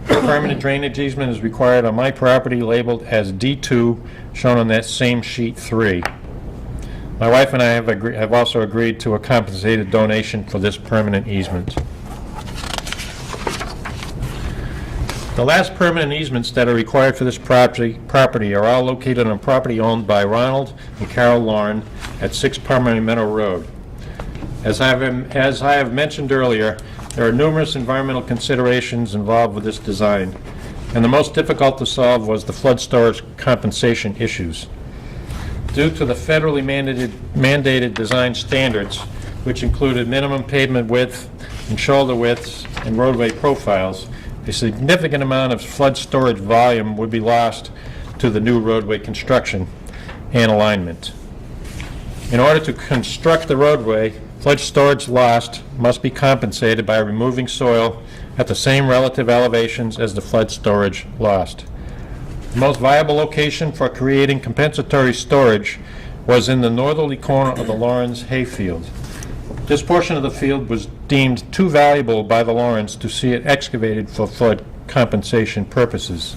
A permanent drainage easement is required on my property labeled as D2, shown on that same sheet 3. My wife and I have also agreed to a compensated donation for this permanent easement. The last permanent easements that are required for this property are all located on property owned by Ronald and Carol Lauren at 6 Pomeroy Meadow Road. As I have mentioned earlier, there are numerous environmental considerations involved with this design, and the most difficult to solve was the flood storage compensation issues. Due to the federally mandated design standards, which included minimum pavement width and shoulder widths and roadway profiles, a significant amount of flood storage volume would be lost to the new roadway construction and alignment. In order to construct the roadway, flood storage lost must be compensated by removing soil at the same relative elevations as the flood storage lost. The most viable location for creating compensatory storage was in the northerly corner of the Lawrence hayfield. This portion of the field was deemed too valuable by the Lawrence to see it excavated for flood compensation purposes.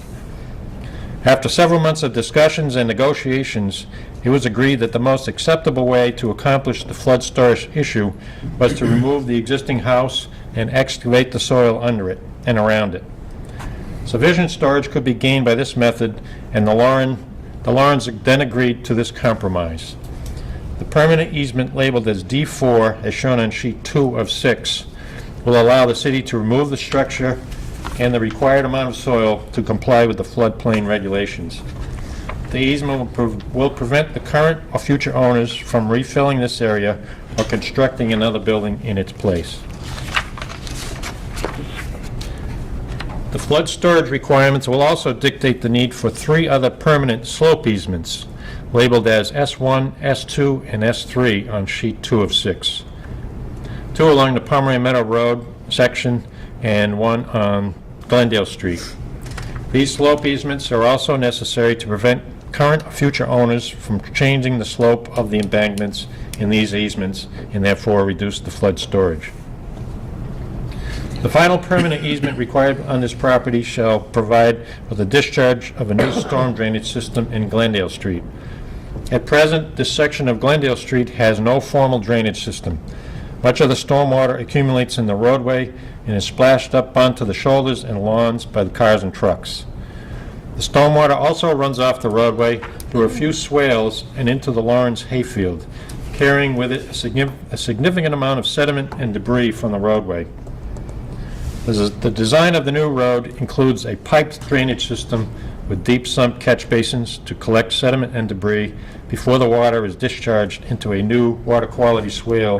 After several months of discussions and negotiations, it was agreed that the most acceptable way to accomplish the flood storage issue was to remove the existing house and excavate the soil under it and around it. Sufficient storage could be gained by this method, and the Lawrence then agreed to this compromise. The permanent easement labeled as D4, as shown on sheet 2 of 6, will allow the city to remove the structure and the required amount of soil to comply with the floodplain regulations. The easement will prevent the current or future owners from refilling this area or constructing another building in its place. The flood storage requirements will also dictate the need for 3 other permanent slope easements, labeled as S1, S2, and S3 on sheet 2 of 6. 2 along the Pomeroy Meadow Road section and 1 on Glendale Street. These slope easements are also necessary to prevent current or future owners from changing the slope of the embankments in these easements and therefore reduce the flood storage. The final permanent easement required on this property shall provide for the discharge of a new storm drainage system in Glendale Street. At present, this section of Glendale Street has no formal drainage system. Much of the stormwater accumulates in the roadway and is splashed up onto the shoulders and lawns by the cars and trucks. The stormwater also runs off the roadway through a few swales and into the Lawrence hayfield, carrying with it a significant amount of sediment and debris from the roadway. The design of the new road includes a piped drainage system with deep sump catch basins to collect sediment and debris before the water is discharged into a new water quality swale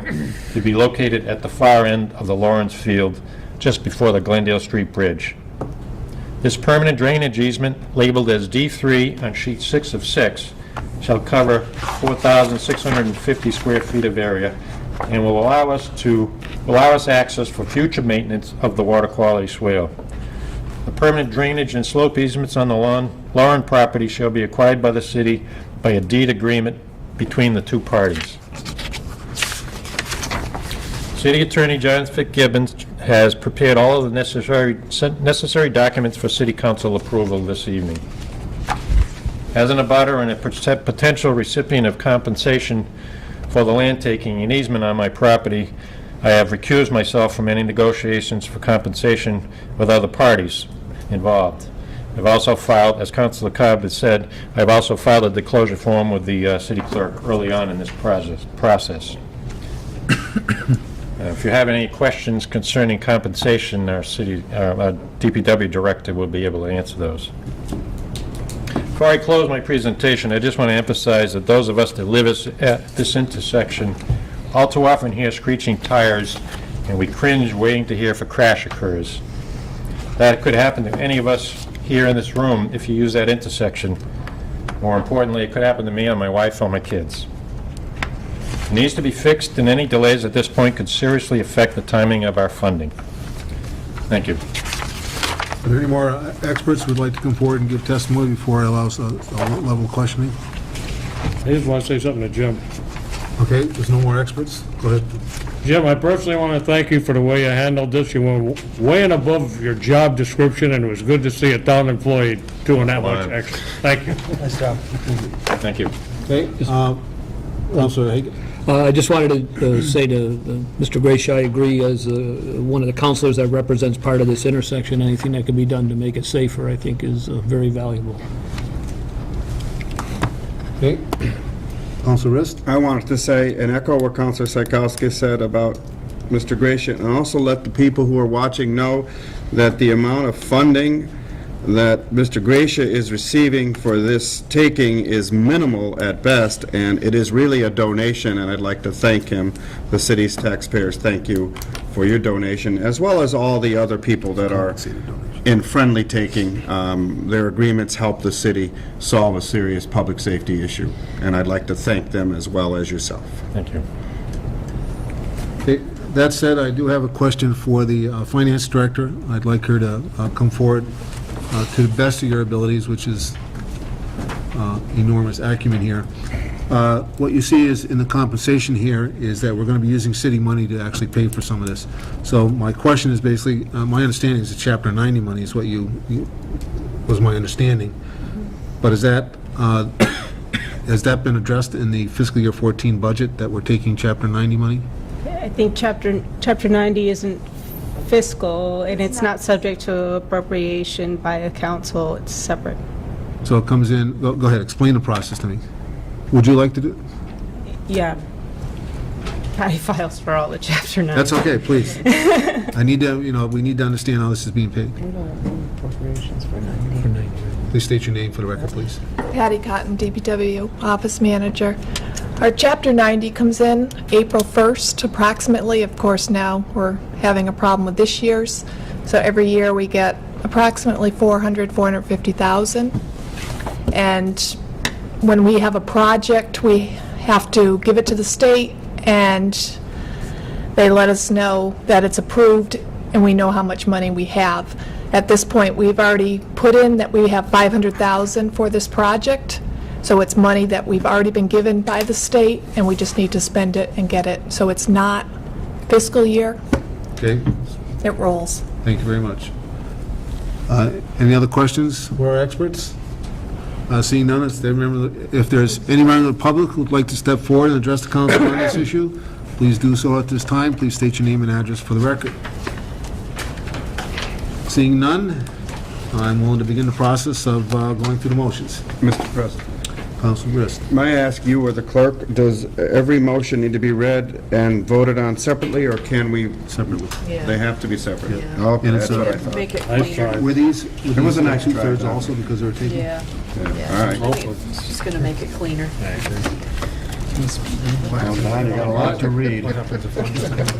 to be located at the far end of the Lawrence field, just before the Glendale Street Bridge. This permanent drainage easement, labeled as D3 on sheet 6 of 6, shall cover 4,650 square feet of area and will allow us access for future maintenance of the water quality swale. The permanent drainage and slope easements on the Lauren property shall be acquired by the city by a deed agreement between the 2 parties. City Attorney John Fitzgibbons has prepared all of the necessary documents for City Council approval this evening. As an abutter and a potential recipient of compensation for the land taking and easement on my property, I have recused myself from any negotiations for compensation with other parties involved. I've also filed, as Councilor Cobb has said, I've also filed a disclosure form with the city clerk early on in this process. If you have any questions concerning compensation, our DPW director will be able to answer those. Before I close my presentation, I just want to emphasize that those of us that live at this intersection all too often hear screeching tires, and we cringe waiting to hear if a crash occurs. That could happen to any of us here in this room if you use that intersection. More importantly, it could happen to me or my wife or my kids. It needs to be fixed, and any delays at this point could seriously affect the timing of our funding. Thank you. Are there any more experts who would like to come forward and give testimony before I allow a level of questioning? I just want to say something to Jim. Okay, there's no more experts? Go ahead. Jim, I personally want to thank you for the way you handled this. You went way and above your job description, and it was good to see a town employee doing that much extra. Thank you. Nice job. Thank you. Okay, Councilor Hagan. I just wanted to say to Mr. Grace, I agree, as one of the councilors that represents part of this intersection, anything that can be done to make it safer, I think, is very valuable. Okay. Councilor Rist. I wanted to say and echo what Councilor Psychowski said about Mr. Gracia, and also let the people who are watching know that the amount of funding that Mr. Gracia is receiving for this taking is minimal at best, and it is really a donation, and I'd like to thank him, the city's taxpayers. Thank you for your donation, as well as all the other people that are in friendly taking. Their agreements help the city solve a serious public safety issue, and I'd like to thank them as well as yourself. Thank you. Okay, that said, I do have a question for the finance director. I'd like her to come forward to the best of your abilities, which is enormous acumen here. What you see is in the compensation here is that we're going to be using city money to actually pay for some of this. So my question is basically, my understanding is that Chapter 90 money is what was my understanding. But is that, has that been addressed in the fiscal year 14 budget, that we're taking Chapter 90 money? I think Chapter 90 isn't fiscal, and it's not subject to appropriation by a council. It's separate. So it comes in, go ahead, explain the process to me. Would you like to do? Yeah. Patty files for all the Chapter 90. That's okay, please. I need to, we need to understand how this is being paid. Appropriations for 90. Please state your name for the record, please. Patty Cotton, DPW Office Manager. Our Chapter 90 comes in April 1st, approximately. Of course, now we're having a problem with this year's. So every year we get approximately 450,000. And when we have a project, we have to give it to the state, and they let us know that it's approved, and we know how much money we have. At this point, we've already put in that we have 500,000 for this project, so it's money that we've already been given by the state, and we just need to spend it and get it. So it's not fiscal year, Okay, it rolls. thank you very much. Any other questions for our experts? Seeing none, if there's any member of the public who would like to step forward and address the council on this issue, please do so at this time. Please state your name and address for the record. Seeing none, I'm willing to begin the process of going through the motions. Mr. President. Councilman Grist. May I ask you or the clerk, does every motion need to be read and voted on separately, or can we? Separately. They have to be separate? Yeah. Okay, And that's it's, what I thought. Make it Nice cleaner. try. Were these It was a nice try, two-thirds though. also because they were taken? Yeah. Yeah, all right. I think it's just going to make it cleaner. Well, Don, you got a lot to read.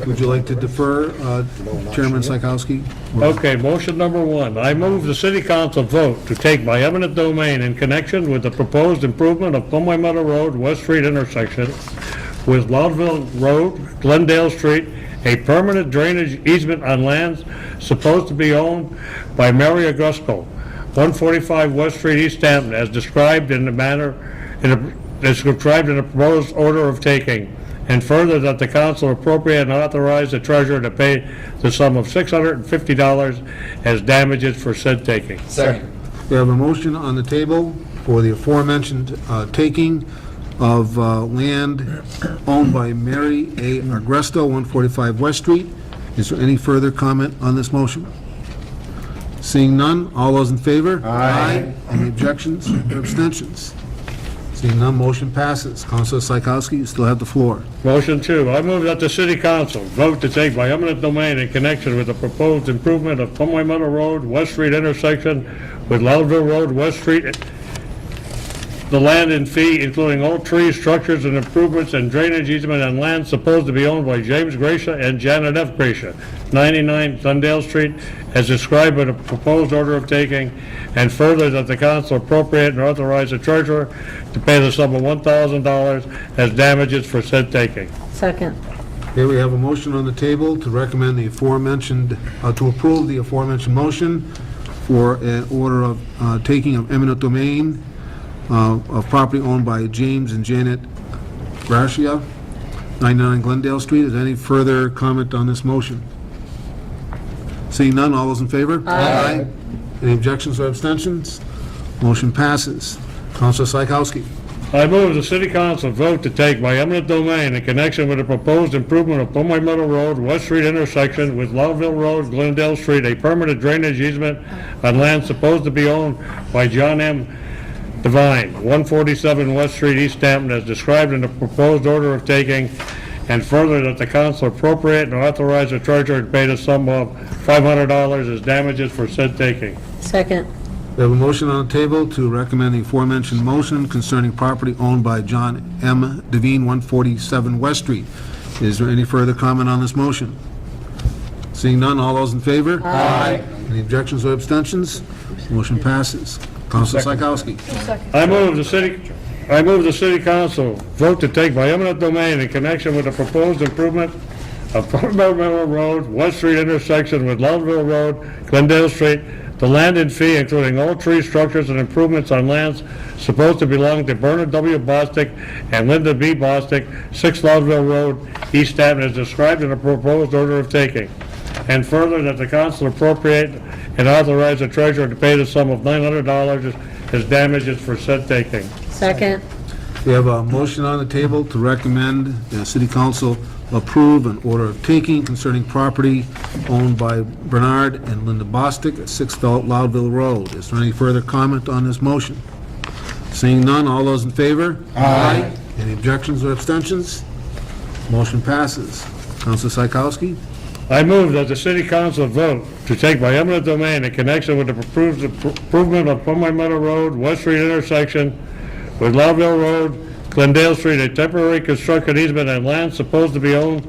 Would you like to defer, Chairman Psychowski? Okay, motion number 1. I move the city council vote to take by eminent domain in connection with the proposed improvement of Plumway Meadow Road, West Street intersection with Loudville Road, Glendale Street, a permanent drainage easement on lands supposed to be owned by Mary Augusto, 145 West Street, Easthampton, as described in the proposed order of taking, and further that the council appropriate and authorize the treasurer to pay the sum of $650 as damages for said taking. Second. We have a motion on the table for the aforementioned taking of land owned by Mary A. Agresto, 145 West Street. Is there any further comment on this motion? Seeing none, all those in favor? Aye. Any objections or abstentions? Seeing none, motion passes. Councilor Psychowski, you still have the floor. Motion 2, I move that the city council vote to take by eminent domain in connection with the proposed improvement of Plumway Meadow Road, West Street intersection with Loudville Road, West Street, the land and fee, including all trees, structures, and improvements and drainage easement on land supposed to be owned by James Gracia and Janet F. Gracia, 99 Glendale Street, as described in the proposed order of taking, and further that the council appropriate and authorize the treasurer to pay the sum of $1,000 as damages for said taking. Second. Here we have a motion on the table to recommend the aforementioned, to approve the aforementioned motion for an order of taking of eminent domain of property owned by James and Janet Gracia, 99 Glendale Street. Is there any further comment on this motion? Seeing none, all those in favor? Aye. Any objections or abstentions? Motion passes. Councilor Psychowski. I move the city council vote to take by eminent domain in connection with the proposed improvement of Plumway Meadow Road, West Street intersection with Loudville Road, Glendale Street, a permanent drainage easement on land supposed to be owned by John M. Devine, 147 West Street, Easthampton, as described in the proposed order of taking, and further that the council appropriate and authorize the treasurer to pay the sum of $500 as damages for said taking. Second. We have a motion on the table to recommend the aforementioned motion concerning property owned by John M. Devine, 147 West Street. Is there any further comment on this motion? Seeing none, all those in favor? Aye. Any objections or abstentions? Motion passes. Councilor Psychowski. I move the city council vote to take by eminent domain in connection with the proposed improvement of Plumway Meadow Road, West Street intersection with Loudville Road, Glendale Street, the land and fee, including all trees, structures, and improvements on lands supposed to belong to Bernard W. Bostic and Linda B. Bostic, 6 Loudville Road, Easthampton, as described in the proposed order of taking. And further, that the council appropriate and authorize the treasurer to pay the sum of $900 as damages for said taking. Second. We have a motion on the table to recommend the city council approve an order of taking concerning property owned by Bernard and Linda Bostic at 6 Loudville Road. Is there any further comment on this motion? Seeing none, all those in favor? Aye. Any objections or abstentions? Motion passes. Councilor Psychowski? I move that the city council vote to take by eminent domain in connection with the proposed improvement of Plumway Meadow Road, West Street intersection with Loudville Road, Glendale Street, a temporary construction easement on land supposed to be owned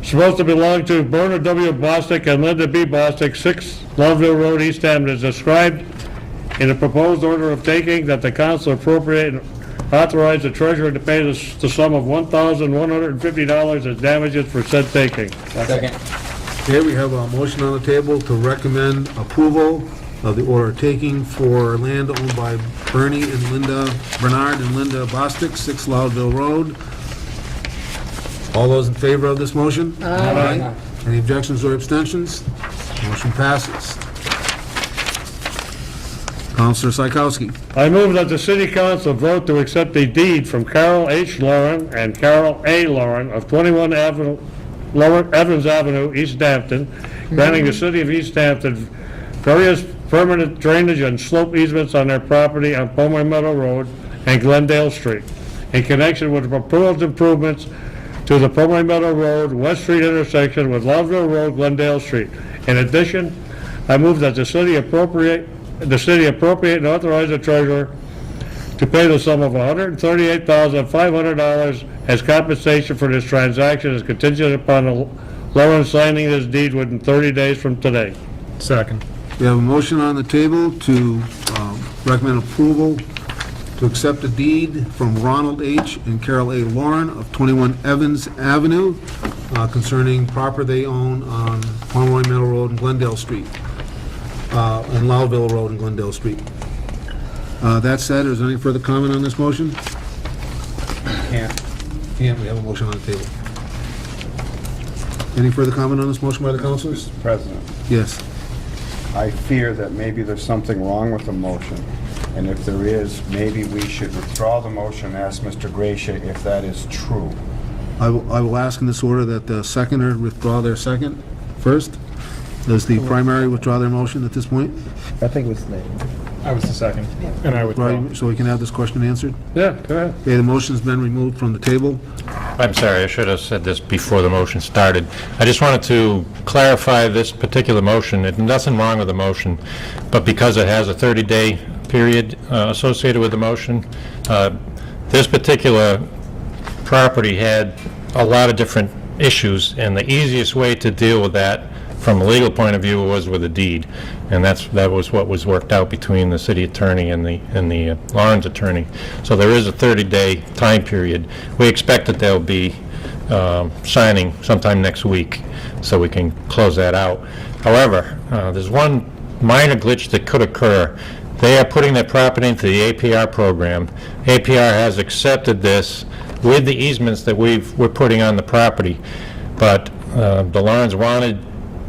supposed to belong to Bernard W. Bostic and Linda B. Bostic, 6 Loveville Road, East Hampton, is described in the proposed order of taking that the council appropriate and authorize the treasurer to pay the sum of $1,150 as damages for said taking. Second. Okay, we have a motion on the table to recommend approval of the order taking for land owned by Bernard and Linda Bostic, 6 Loudville Road. All those in favor of this motion? Aye. Any objections or abstentions? Motion passes. Counselor Psychowski. I move that the city council vote to accept a deed from Carol H. Lauren and Carol A. Lauren of 21 Evans Avenue, Easthampton, granting the city of Easthampton various permanent drainage and slope easements on their property on Pomeroy Meadow Road and Glendale Street in connection with the proposed improvements to the Pomeroy Meadow Road, West Street intersection with Loudville Road, Glendale Street. In addition, I move that the city appropriate and authorize the treasurer to pay the sum of $138,500 as compensation for this transaction as contingent upon Lauren signing this deed within 30 days from today. Second. We have a motion on the table to recommend approval to accept a deed from Ronald H. and Carol A. Lauren of 21 Evans Avenue concerning property they own on Pomeroy Meadow Road and Glendale Street, and Loudville Road and Glendale Street. That said, is there any further comment on this motion? Can't, we have a motion on the table. Any further comment on this motion by the councilors? Mr. President, Yes. I fear that maybe there's something wrong with the motion, and if there is, maybe we should withdraw the motion and ask Mr. Gracia if that is true. I will ask in this order that the seconder withdraw their second first. Does the primary withdraw their motion at this point? I think it was Nate. I was the second, and I withdraw. Right, so we can have this question answered? Yeah, go ahead. Okay, the motion's been removed from the table. I'm sorry, I should have said this before the motion started. I just wanted to clarify this particular motion. There's nothing wrong with the motion, but because it has a 30-day period associated with the motion, this particular property had a lot of different issues, and the easiest way to deal with that from a legal point of view was with a deed, and that was what was worked out between the city attorney and the Lawrence attorney. So there is a 30-day time period. We expect that they'll be signing sometime next week, so we can close that out. However, there's one minor glitch that could occur. They are putting their property into the APR program. APR has accepted this with the easements that we're putting on the property, but the Lawrence wanted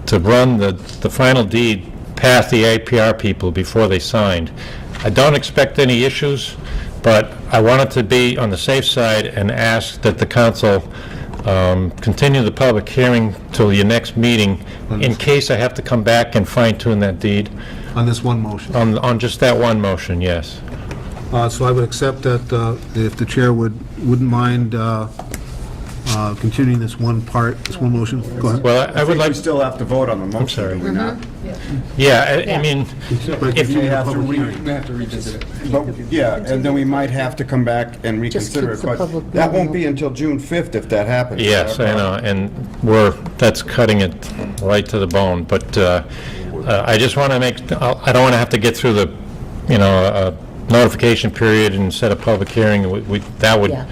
to run the final deed past the APR people before they signed. I don't expect any issues, but I wanted to be on the safe side and ask that the council continue the public hearing till your next meeting in case I have to come back and fine-tune that deed. On this one motion? On just that one motion, yes. So I would accept that if the chair wouldn't mind continuing this one motion. Go ahead. Well, I would like... We still have to vote on the motion, sorry. do we not? Yeah, I mean, But if you We have have a to public hearing. We have to revisit it. But, yeah, and then we might have to come back and reconsider it, keeps the but public that won't meeting be until June 5th if that happens. yes, I know, and that's cutting it right to the bone, but I just want to I don't want to have to get through the, notification period and set a public hearing. That would, Yeah.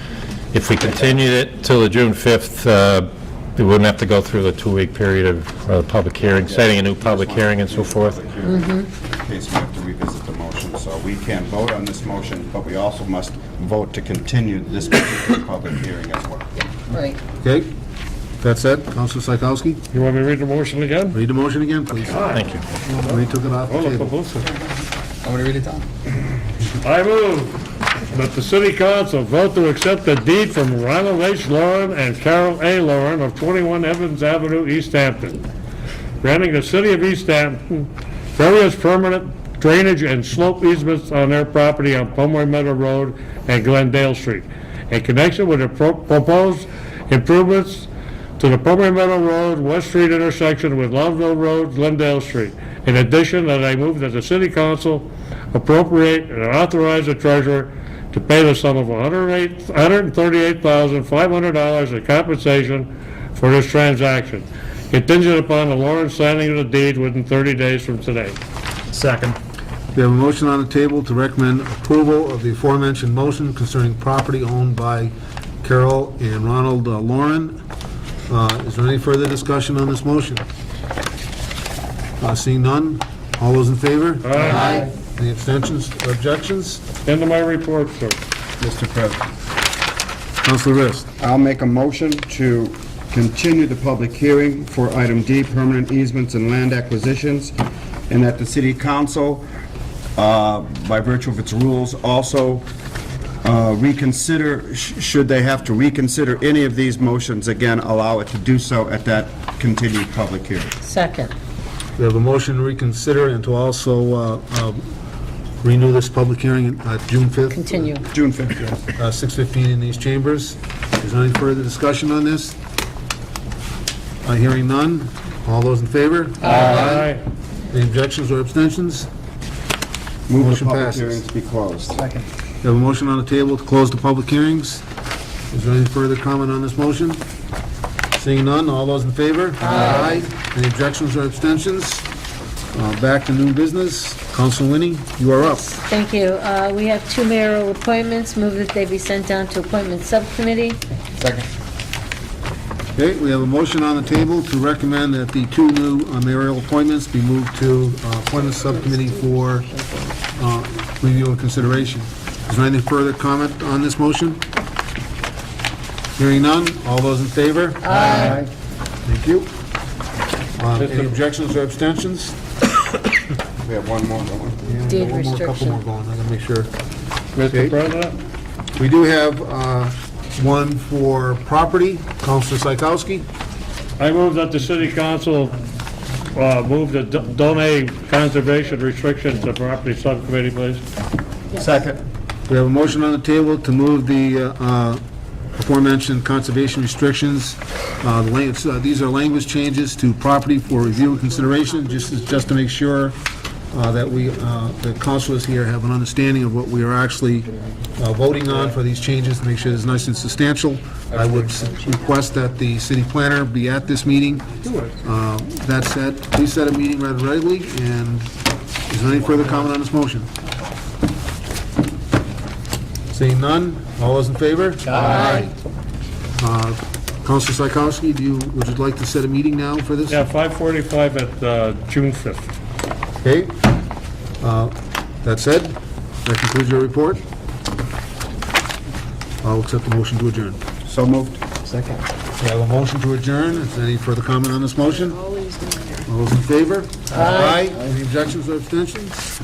if we continued it till the June 5th, we wouldn't have to go through the 2-week period of public hearing, setting a new public hearing and so forth. In case we have to revisit the motion, so we can vote on this motion, but we also must vote to continue this particular public hearing as well. Right. Okay? That said, Councilor Psychowski, You want me to read the motion again? read the motion again, please. Thank you. We took it off the table. I'm going to read it down. I move that the city council vote to accept the deed from Ronald H. Lauren and Carol A. Lauren of 21 Evans Avenue, Easthampton, granting the city of Easthampton various permanent drainage and slope easements on their property on Pomeroy Meadow Road and Glendale Street in connection with the proposed improvements to the Pomeroy Meadow Road, West Street intersection with Loudville Road, Glendale Street. In addition, that I move that the city council appropriate and authorize the treasurer to pay the sum of $138,500 in compensation for this transaction, contingent upon the Lawrence signing of the deed within 30 days from today. Second. We have a motion on the table to recommend approval of the aforementioned motion concerning property owned by Carol and Ronald Lauren. Is there any further discussion on this motion? Seeing none, all those in favor? Aye. Any abstentions or objections? End of my report, sir. Mr. President, Councilor Rist. I'll make a motion to continue the public hearing for item D, permanent easements and land acquisitions, and that the city council, by virtue of its rules, also reconsider, should they have to reconsider any of these motions, again, allow it to do so at that continued public hearing. Second. We have a motion to reconsider and to also renew this public hearing at June 5th. Continue. June 5th, yes. 6:15 in these chambers. Is there any further discussion on this? Hearing none. All those in favor? Aye. Any objections or abstentions? Move the Motion public passes. hearings be closed. Second. We have a motion on the table to close the public hearings. Is there any further comment on this motion? Seeing none, all those in favor? Aye. Any objections or abstentions? Back to new business. Council Winnie, you are up. Thank you. We have 2 mayoral appointments. Move that they be sent down to appointment subcommittee. Second. Okay, we have a motion on the table to recommend that the 2 new mayoral appointments be moved to appointment subcommittee for review and consideration. Is there any further comment on this motion? Hearing none, all those in favor? Aye. Thank you. Any objections or abstentions? We have one more going. Yeah, Deed one more, couple restriction. more going, I gotta make sure. Mr. President? We do have one for property, Councilor Psychowski. I move that the city council move the donate conservation restrictions to property subcommittee, please. Second. We have a motion on the table to move the aforementioned conservation restrictions. These are language changes to property for review and consideration, just to make sure that the councilors here have an understanding of what we are actually voting on for these changes, to make sure it's nice and substantial. I would request that the city planner be at this meeting. That said, please set a meeting rather regularly, and is there any further comment on this motion? Seeing none, all those in favor? Aye. Councilor Psychowski, would you like to set a meeting now for this? Yeah, 5:45 at June 5th. Okay. That said, that concludes your report. I'll accept the motion to adjourn. So moved. Second. We have a motion to adjourn. Is there any further comment on this motion? All those in favor? Aye. Any objections or abstentions?